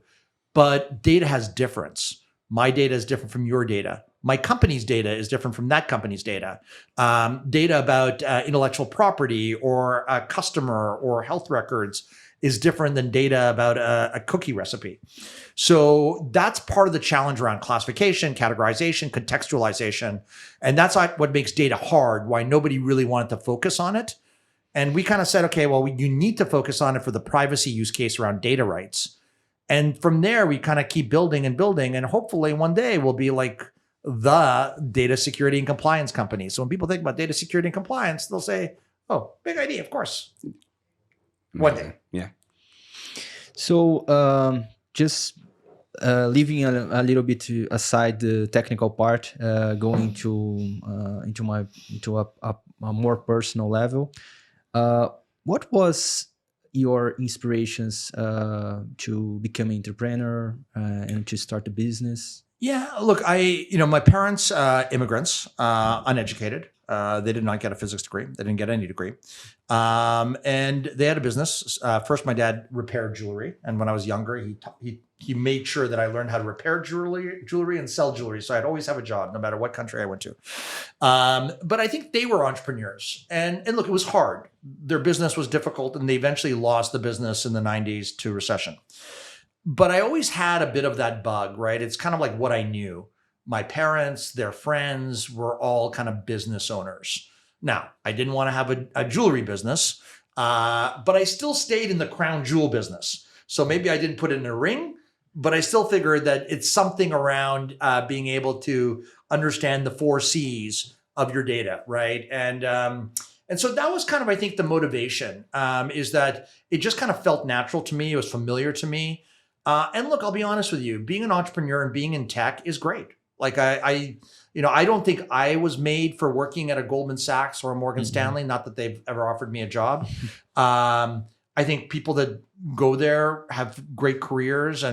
D: but data has difference. My data is different from your data. My company's data is different from that company's data. Data about intellectual property or a customer or health records is different than data about a cookie recipe. So that's part of the challenge around classification, categorization, contextualization. And that's what makes data hard, why nobody really wanted to focus on it. And we kind of said, okay, well, you need to focus on it for the privacy use case around data rights. And from there, we kind of keep building and building. And hopefully one day we'll be like the data security and compliance company. So when people think about data security and compliance, they'll say, oh, BigID, of course. One day.
C: Yeah.
A: So just leaving a little bit aside the technical part, going into a more personal level. What was your inspirations to become an entrepreneur and to start a business?
D: Yeah, look, my parents, immigrants, uneducated. They did not get a physics degree. They didn't get any degree. And they had a business. First, my dad repaired jewelry. And when I was younger, he made sure that I learned how to repair jewelry and sell jewelry. So I'd always have a job, no matter what country I went to. But I think they were entrepreneurs. And look, it was hard. Their business was difficult, and they eventually lost the business in the 90s to recession. But I always had a bit of that bug, right? It's kind of like what I knew. My parents, their friends were all kind of business owners. Now, I didn't want to have a jewelry business, but I still stayed in the crown jewel business. So maybe I didn't put it in a ring, but I still figured that it's something around being able to understand the 4 C's of your data, right? And so that was kind of, I think, the motivation is that it just kind of felt natural to me. It was familiar to me. And look, I'll be honest with you, being an entrepreneur and being in tech is great. Like I don't think I was made for working at a Goldman Sachs or a Morgan Stanley, not that they've ever offered me a job. I think people that go there have great careers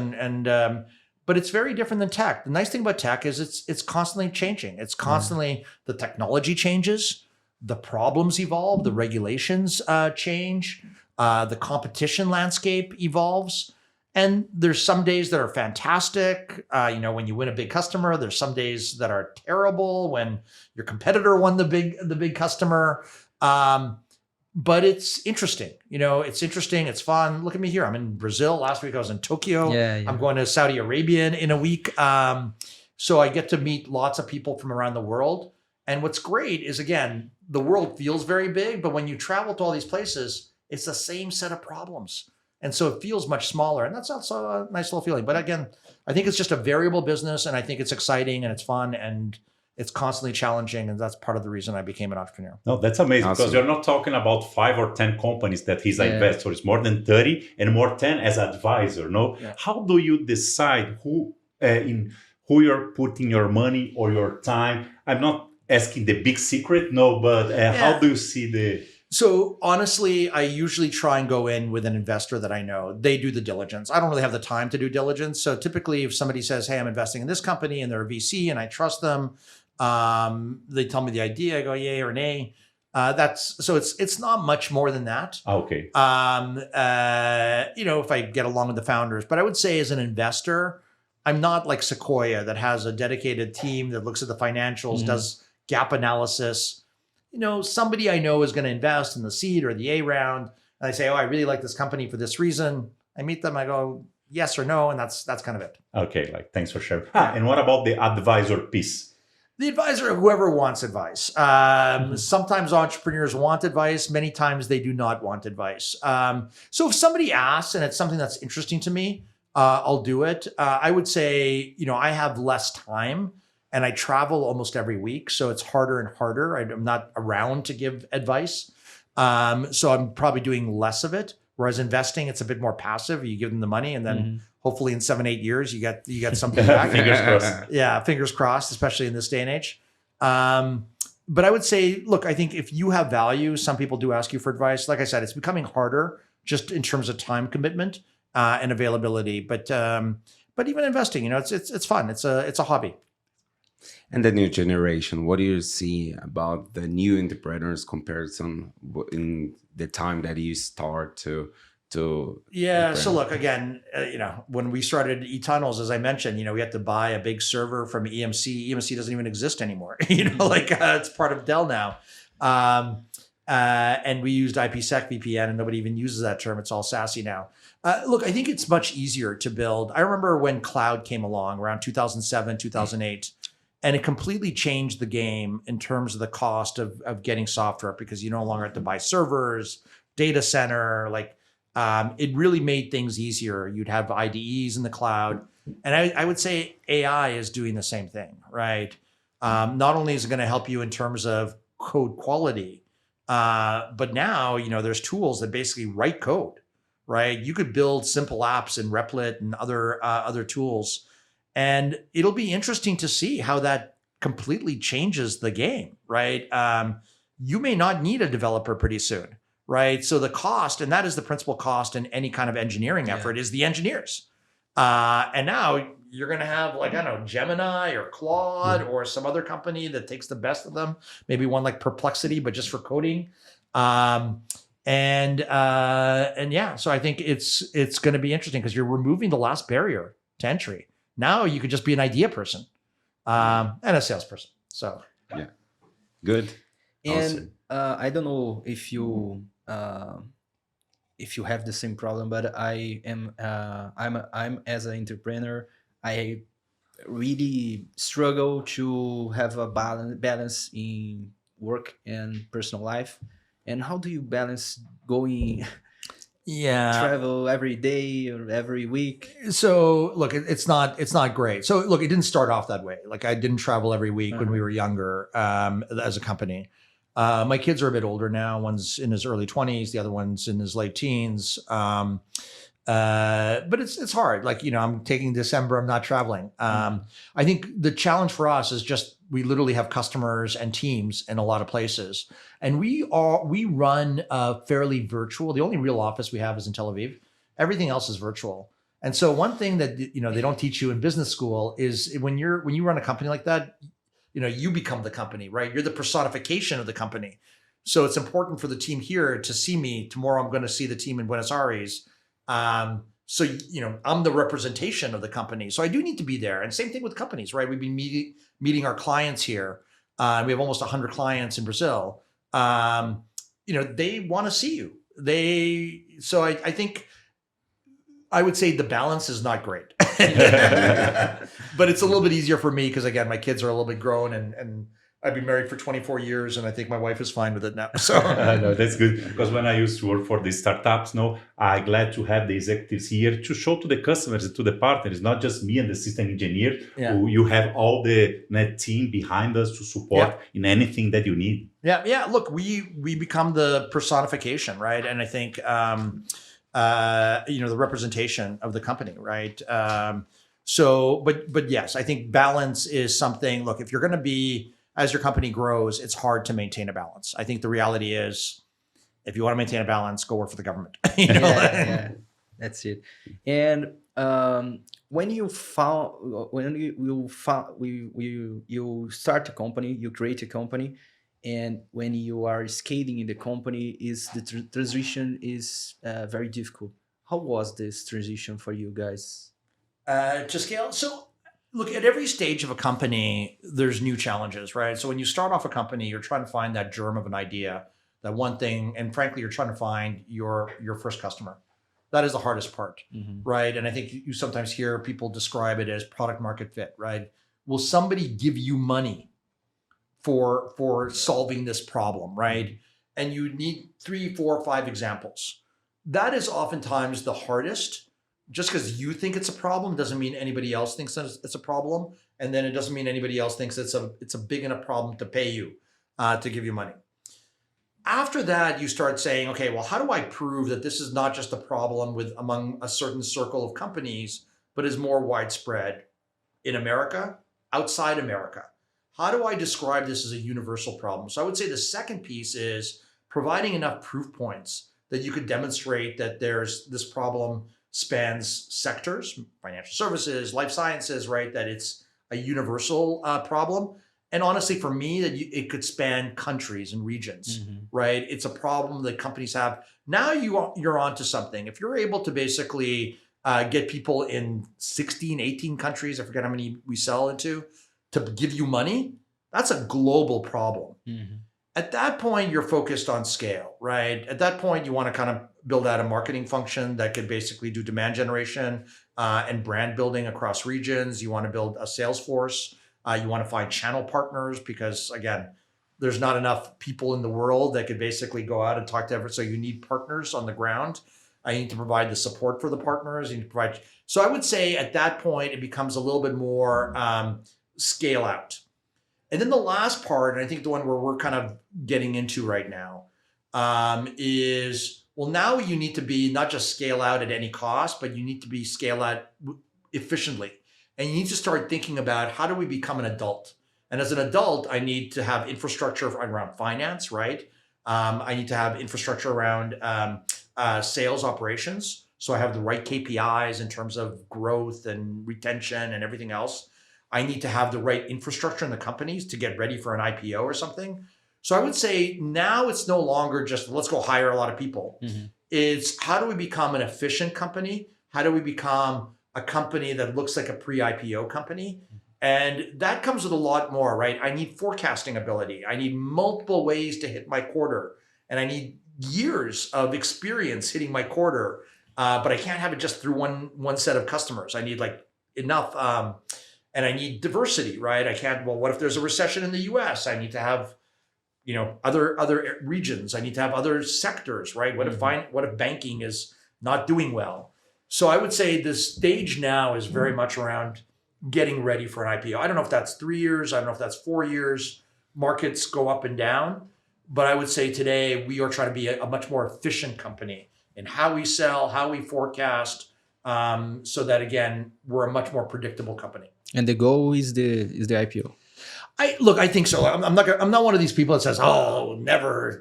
D: but it's very different than tech. The nice thing about tech is it's constantly changing. It's constantly, the technology changes, the problems evolve, the regulations change, the competition landscape evolves. And there's some days that are fantastic. When you win a big customer, there's some days that are terrible when your competitor won the big customer. But it's interesting. It's interesting. It's fun. Look at me here. I'm in Brazil. Last week I was in Tokyo. Yeah. I'm going to Saudi Arabia in a week. So I get to meet lots of people from around the world. And what's great is, again, the world feels very big, but when you travel to all these places, it's the same set of problems. And so it feels much smaller. And that's also a nice little feeling. But again, I think it's just a variable business, and I think it's exciting and it's fun and it's constantly challenging. And that's part of the reason I became an entrepreneur.
B: No, that's amazing. Awesome. Because you're not talking about 5 or 10 companies that he's an investor. It's more than 30 and more 10 as advisor. No, yeah. How do you decide who you're putting your money or your time? I'm not asking the big secret, no, but how do you see the...
D: So honestly, I usually try and go in with an investor that I know. They do the diligence. I don't really have the time to do diligence. So typically if somebody says, hey, I'm investing in this company and they're a VC and I trust them, they tell me the idea, I go yay or nay. It's not much more than that.
B: Okay.
D: If I get along with the founders, but I would say as an investor, I'm not like Sequoia that has a dedicated team that looks at the financials, does gap analysis. Somebody I know is going to invest in the seed or the A round. And I say, I really like this company for this reason. I meet them, I go, yes or no. And that's kind of it.
B: Okay. Thanks for sharing. And what about the advisor piece?
D: The advisor, whoever wants advice. Sometimes entrepreneurs want advice. Many times they do not want advice. So if somebody asks and it's something that's interesting to me, I'll do it. I would say, I have less time. And I travel almost every week, so it's harder and harder. I'm not around to give advice. So I'm probably doing less of it. Whereas investing, it's a bit more passive. You give them the money, and then hopefully in 7-8 years, you get something back.
B: Fingers crossed.
D: Yeah, fingers crossed, especially in this day and age. But I would say, look, I think if you have value, some people do ask you for advice. Like I said, it's becoming harder just in terms of time commitment and availability. But even investing, it's fun. It's a hobby.
C: And the new generation, what do you see about the new entrepreneurs comparison in the time that you start to
D: Yeah, so look, again, when we started eTunnels, as I mentioned, we had to buy a big server from EMC. EMC doesn't even exist anymore. It's part of Dell now. And we used IPsec VPN, and nobody even uses that term. It's all SASE now. Look, I think it's much easier to build. I remember when cloud came along around 2007, 2008. And it completely changed the game in terms of the cost of getting software, because you no longer have to buy servers, data center. It really made things easier. You'd have IDEs in the cloud. And I would say AI is doing the same thing, right? Not only is it going to help you in terms of code quality, but now, there's tools that basically write code, right? You could build simple apps in Replit and other tools. And it'll be interesting to see how that completely changes the game, right? You may not need a developer pretty soon, right? So the cost, and that is the principal cost in any kind of engineering effort, is the engineers. And now, you're going to have like, I don't know, Gemini or Claude or some other company that takes the best of them, maybe one like Perplexity, but just for coding. And yeah, so I think it's going to be interesting because you're removing the last barrier to entry. Now you could just be an idea person and a salesperson. So
C: yeah, good.
A: And I don't know if you have the same problem, but I'm as an entrepreneur, I really struggle to have a balance in work and personal life. And how do you balance going travel every day or every week?
D: So look, it's not great. So look, it didn't start off that way. Like I didn't travel every week when we were younger as a company. My kids are a bit older now. One's in his early 20s, the other one's in his late teens. But it's hard. Like, I'm taking December, I'm not traveling. I think the challenge for us is just, we literally have customers and teams in a lot of places. And we run fairly virtual. The only real office we have is in Tel Aviv. Everything else is virtual. And so one thing that, they don't teach you in business school is when you run a company like that, you become the company, right? You're the personification of the company. So it's important for the team here to see me. Tomorrow I'm going to see the team in Buenos Aires. So, I'm the representation of the company. So I do need to be there. And same thing with companies, right? We've been meeting our clients here. We have almost 100 clients in Brazil. They want to see you. So I think I would say the balance is not great, but it's a little bit easier for me because again, my kids are a little bit grown and I've been married for 24 years and I think my wife is fine with it now. So
B: no, that's good. Because when I used to work for the startups, I'm glad to have the executives here to show to the customers, to the partners, not just me and the system engineer, who you have all the net team behind us to support in anything that you need.
D: Yeah. Look, we become the personification, right? And I think, the representation of the company, right? But yes, I think balance is something. Look, if you're going to be, as your company grows, it's hard to maintain a balance. I think the reality is, if you want to maintain a balance, go work for the government.
A: Yeah, that's it. And when you start a company, you create a company, and when you are scaling in the company, the transition is very difficult. How was this transition for you guys?
D: To scale? So look, at every stage of a company, there's new challenges, right? So when you start off a company, you're trying to find that germ of an idea, that one thing, and frankly, you're trying to find your first customer. That is the hardest part, right? And I think you sometimes hear people describe it as product market fit, right? Will somebody give you money for solving this problem, right? And you need 3, 4, 5 examples. That is oftentimes the hardest. Just because you think it's a problem doesn't mean anybody else thinks that it's a problem. And then it doesn't mean anybody else thinks it's a big enough problem to pay you, to give you money. After that, you start saying, okay, well, how do I prove that this is not just a problem among a certain circle of companies, but is more widespread in America, outside America? How do I describe this as a universal problem? So I would say the second piece is providing enough proof points that you could demonstrate that there's this problem spans sectors, financial services, life sciences, right? That it's a universal problem. And honestly, for me, that it could span countries and regions, right? It's a problem that companies have. Now you're onto something. If you're able to basically get people in 16, 18 countries, I forget how many we sell into, to give you money, that's a global problem. At that point, you're focused on scale, right? At that point, you want to kind of build out a marketing function that could basically do demand generation and brand building across regions. You want to build a sales force. You want to find channel partners because, again, there's not enough people in the world that could basically go out and talk to everyone. So you need partners on the ground. I need to provide the support for the partners. You need to provide. So I would say at that point, it becomes a little bit more scale out. And then the last part, and I think the one where we're kind of getting into right now, is, well, now you need to be not just scale out at any cost, but you need to be scale out efficiently. And you need to start thinking about how do we become an adult? And as an adult, I need to have infrastructure around finance, right? I need to have infrastructure around sales operations. So I have the right KPIs in terms of growth and retention and everything else. I need to have the right infrastructure in the companies to get ready for an IPO or something. So I would say now it's no longer just let's go hire a lot of people. It's how do we become an efficient company? How do we become a company that looks like a pre-IPO company? And that comes with a lot more, right? I need forecasting ability. I need multiple ways to hit my quarter. And I need years of experience hitting my quarter. But I can't have it just through one set of customers. I need like enough, and I need diversity, right? I can't, well, what if there's a recession in the US? I need to have, other regions. I need to have other sectors, right? What if banking is not doing well? So I would say the stage now is very much around getting ready for an IPO. I don't know if that's 3 years. I don't know if that's 4 years. Markets go up and down. But I would say today we are trying to be a much more efficient company in how we sell, how we forecast, so that again, we're a much more predictable company.
A: And the goal is the IPO.
D: I think so. I'm not one of these people that says, "Oh, never."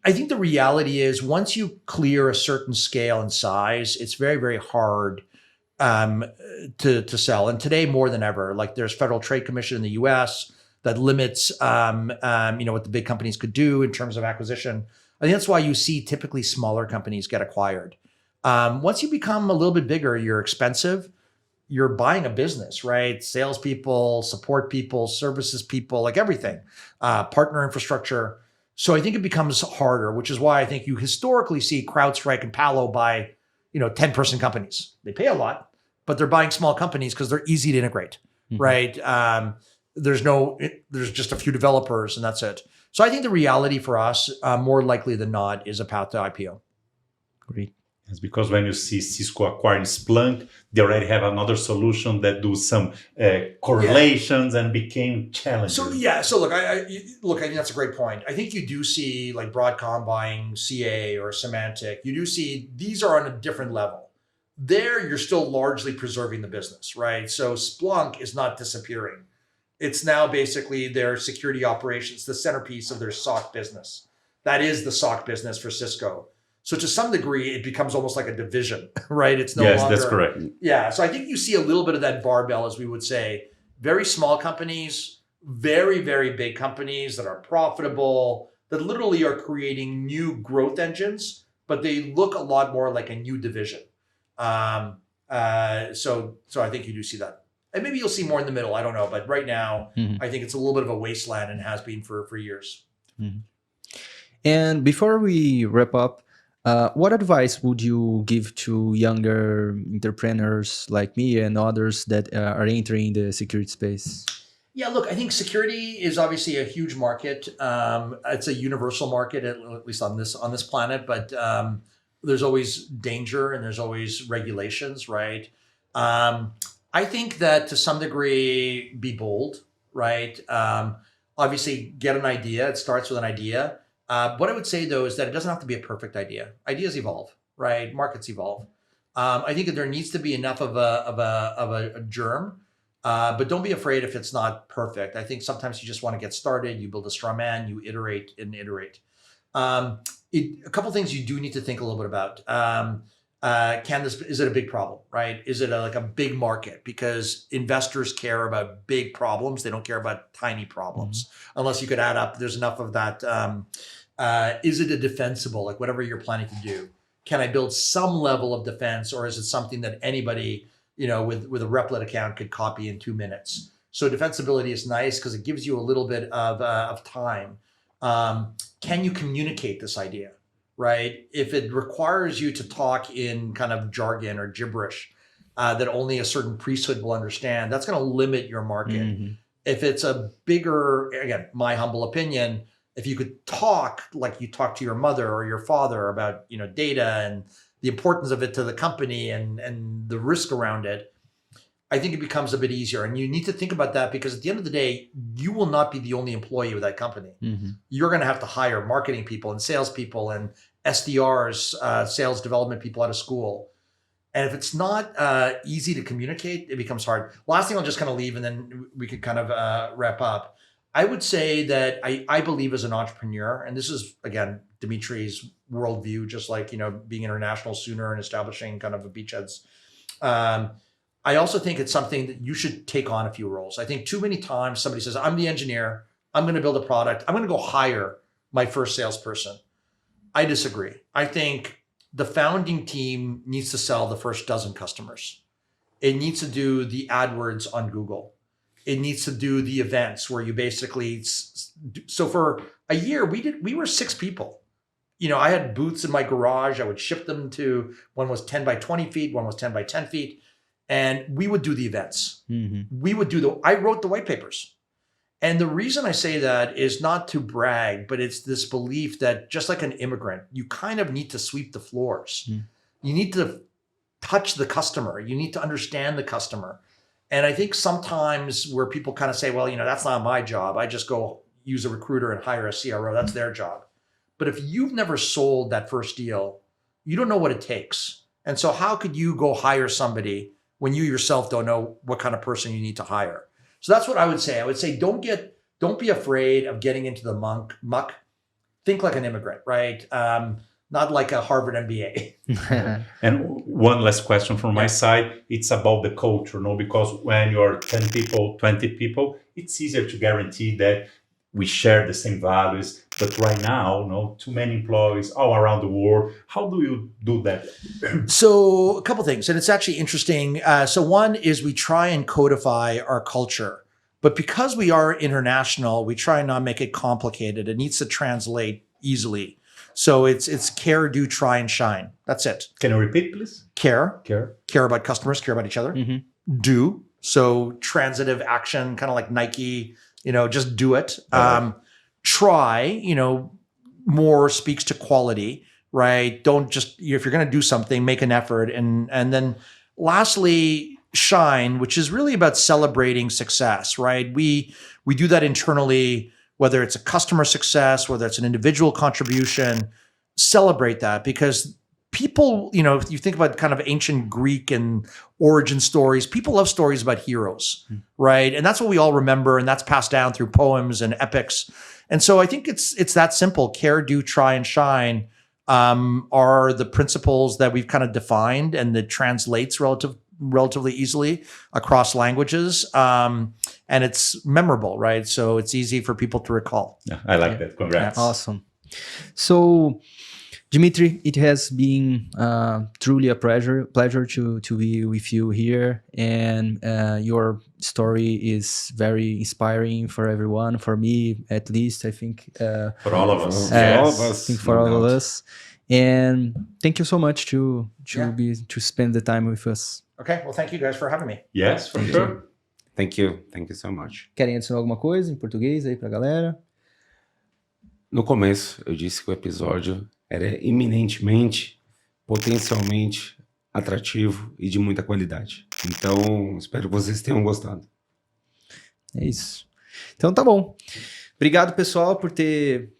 D: I think the reality is once you clear a certain scale and size, it's very, very hard to sell. And today more than ever, like there's Federal Trade Commission in the U.S. that limits, what the big companies could do in terms of acquisition. I think that's why you see typically smaller companies get acquired. Once you become a little bit bigger, you're expensive. You're buying a business, right? Salespeople, support people, services people, like everything, partner infrastructure. So I think it becomes harder, which is why I think you historically see CrowdStrike and Palo buy, 10-person companies. They pay a lot, but they're buying small companies because they're easy to integrate, right? There's just a few developers and that's it. So I think the reality for us, more likely than not, is a path to IPO.
A: Great.
B: It's because when you see Cisco acquiring Splunk, they already have another solution that do some correlations and became challenging.
D: So look, I think that's a great point. I think you do see like Broadcom buying CA or Symantec. You do see these are on a different level. There, you're still largely preserving the business, right? So Splunk is not disappearing. It's now basically their security operations, the centerpiece of their SOC business. That is the SOC business for Cisco. So to some degree, it becomes almost like a division, right? It's no longer. Yes,
B: that's correct.
D: Yeah. So I think you see a little bit of that barbell, as we would say. Very small companies, very, very big companies that are profitable, that literally are creating new growth engines, but they look a lot more like a new division. So I think you do see that. And maybe you'll see more in the middle. I don't know. But right now, I think it's a little bit of a wasteland and has been for years.
A: And before we wrap up, what advice would you give to younger entrepreneurs like me and others that are entering the security space?
D: Yeah, look, I think security is obviously a huge market. It's a universal market, at least on this planet. But there's always danger and there's always regulations, right? I think that to some degree, be bold, right? Obviously, get an idea. It starts with an idea. What I would say, though, is that it doesn't have to be a perfect idea. Ideas evolve, right? Markets evolve. I think that there needs to be enough of a germ, but don't be afraid if it's not perfect. I think sometimes you just want to get started. You build a straw man. You iterate and iterate. A couple things you do need to think a little bit about. Is it a big problem, right? Is it like a big market? Because investors care about big problems. They don't care about tiny problems. Unless you could add up, there's enough of that. Is it a defensible, like whatever you're planning to do? Can I build some level of defense, or is it something that anybody, with a Replit account could copy in 2 minutes? So defensibility is nice because it gives you a little bit of time. Can you communicate this idea? Right? If it requires you to talk in kind of jargon or gibberish that only a certain priesthood will understand, that's going to limit your market. If it's a bigger, again, my humble opinion, if you could talk like you talk to your mother or your father about, data and the importance of it to the company and the risk around it, I think it becomes a bit easier. And you need to think about that because at the end of the day, you will not be the only employee of that company. You're going to have to hire marketing people and salespeople and SDRs, sales development people out of school. And if it's not easy to communicate, it becomes hard. Last thing I'll just kind of leave and then we could kind of wrap up. I would say that I believe as an entrepreneur, and this is, again, Dimitri's worldview, just like, being international sooner and establishing kind of a beachheads. I also think it's something that you should take on a few roles. I think too many times somebody says, I'm the engineer, I'm going to build a product, I'm going to go hire my first salesperson. I disagree. I think the founding team needs to sell the first dozen customers. It needs to do the AdWords on Google. It needs to do the events where you basically, so for a year, we were 6 people. I had booths in my garage. I would ship them to, one was 10 by 20 feet, one was 10 by 10 feet. And we would do the events. Mm-hmm. I wrote the white papers. And the reason I say that is not to brag, but it's this belief that just like an immigrant, you kind of need to sweep the floors. Mm. You need to touch the customer. You need to understand the customer. And I think sometimes where people kind of say, well, that's not my job. I just go use a recruiter and hire a CRO. That's their job. But if you've never sold that first deal, you don't know what it takes. And so how could you go hire somebody when you yourself don't know what kind of person you need to hire? So that's what I would say. I would say don't be afraid of getting into the muck. Think like an immigrant, right? Not like a Harvard MBA.
B: And one last question from my side. It's about the culture, because when you're 10 people, 20 people, it's easier to guarantee that we share the same values. But right now, too many employees all around the world. How do you do that?
D: So a couple things, and it's actually interesting. So one is we try and codify our culture, but because we are international, we try and not make it complicated. It needs to translate easily. So it's care, do, try, and shine. That's it.
B: Can you repeat, please?
D: Care about customers, care about each other. Mm-hmm. Do, so transitive action, kind of like Nike. Just do it. Try, more speaks to quality, right? Don't just, if you're going to do something, make an effort. And then lastly, shine, which is really about celebrating success, right? We do that internally, whether it's a customer success, whether it's an individual contribution, celebrate that, because people, if you think about kind of ancient Greek and origin stories, people love stories about heroes, right? And that's what we all remember, and that's passed down through poems and epics. And so I think it's that simple. Care, do, try, and shine are the principles that we've kind of defined, and that translates relatively easily across languages. And it's memorable, right? So it's easy for people to recall.
B: Yeah, I like that. Congrats.
A: Awesome. So, Dimitri, it has been truly a pleasure to be with you here, and your story is very inspiring for everyone. For me, at least, I think
B: for all of us.
C: All of us.
A: I think for all of us. And thank you so much to spend the time with us.
D: Okay, well, thank you guys for having me.
B: Yes, for sure.
C: Thank you so much.
A: Querem adicionar alguma coisa em português aí pra galera?
C: No começo, eu disse que o episódio era eminentemente, potencialmente atrativo e de muita qualidade. Então, espero que vocês tenham gostado.
A: É isso. Então tá bom. Obrigado, pessoal, por ter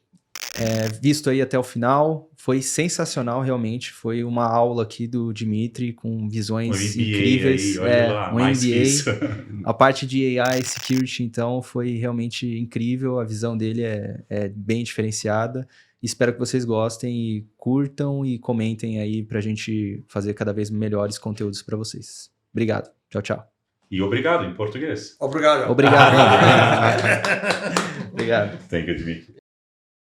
A: visto aí até o final. Foi sensacional, realmente. Foi uma aula aqui do Dimitri com visões incríveis.
B: Aí, olha lá,
A: um MBA. A parte de AI Security, então, foi realmente incrível. A visão dele é bem diferenciada. Espero que vocês gostem e curtam e comentem aí pra gente fazer cada vez melhores conteúdos para vocês. Obrigado. Tchau, tchau.
B: E obrigado em português.
D: Obrigado.
A: Obrigado. Obrigado.
B: Thank you, Dimitri.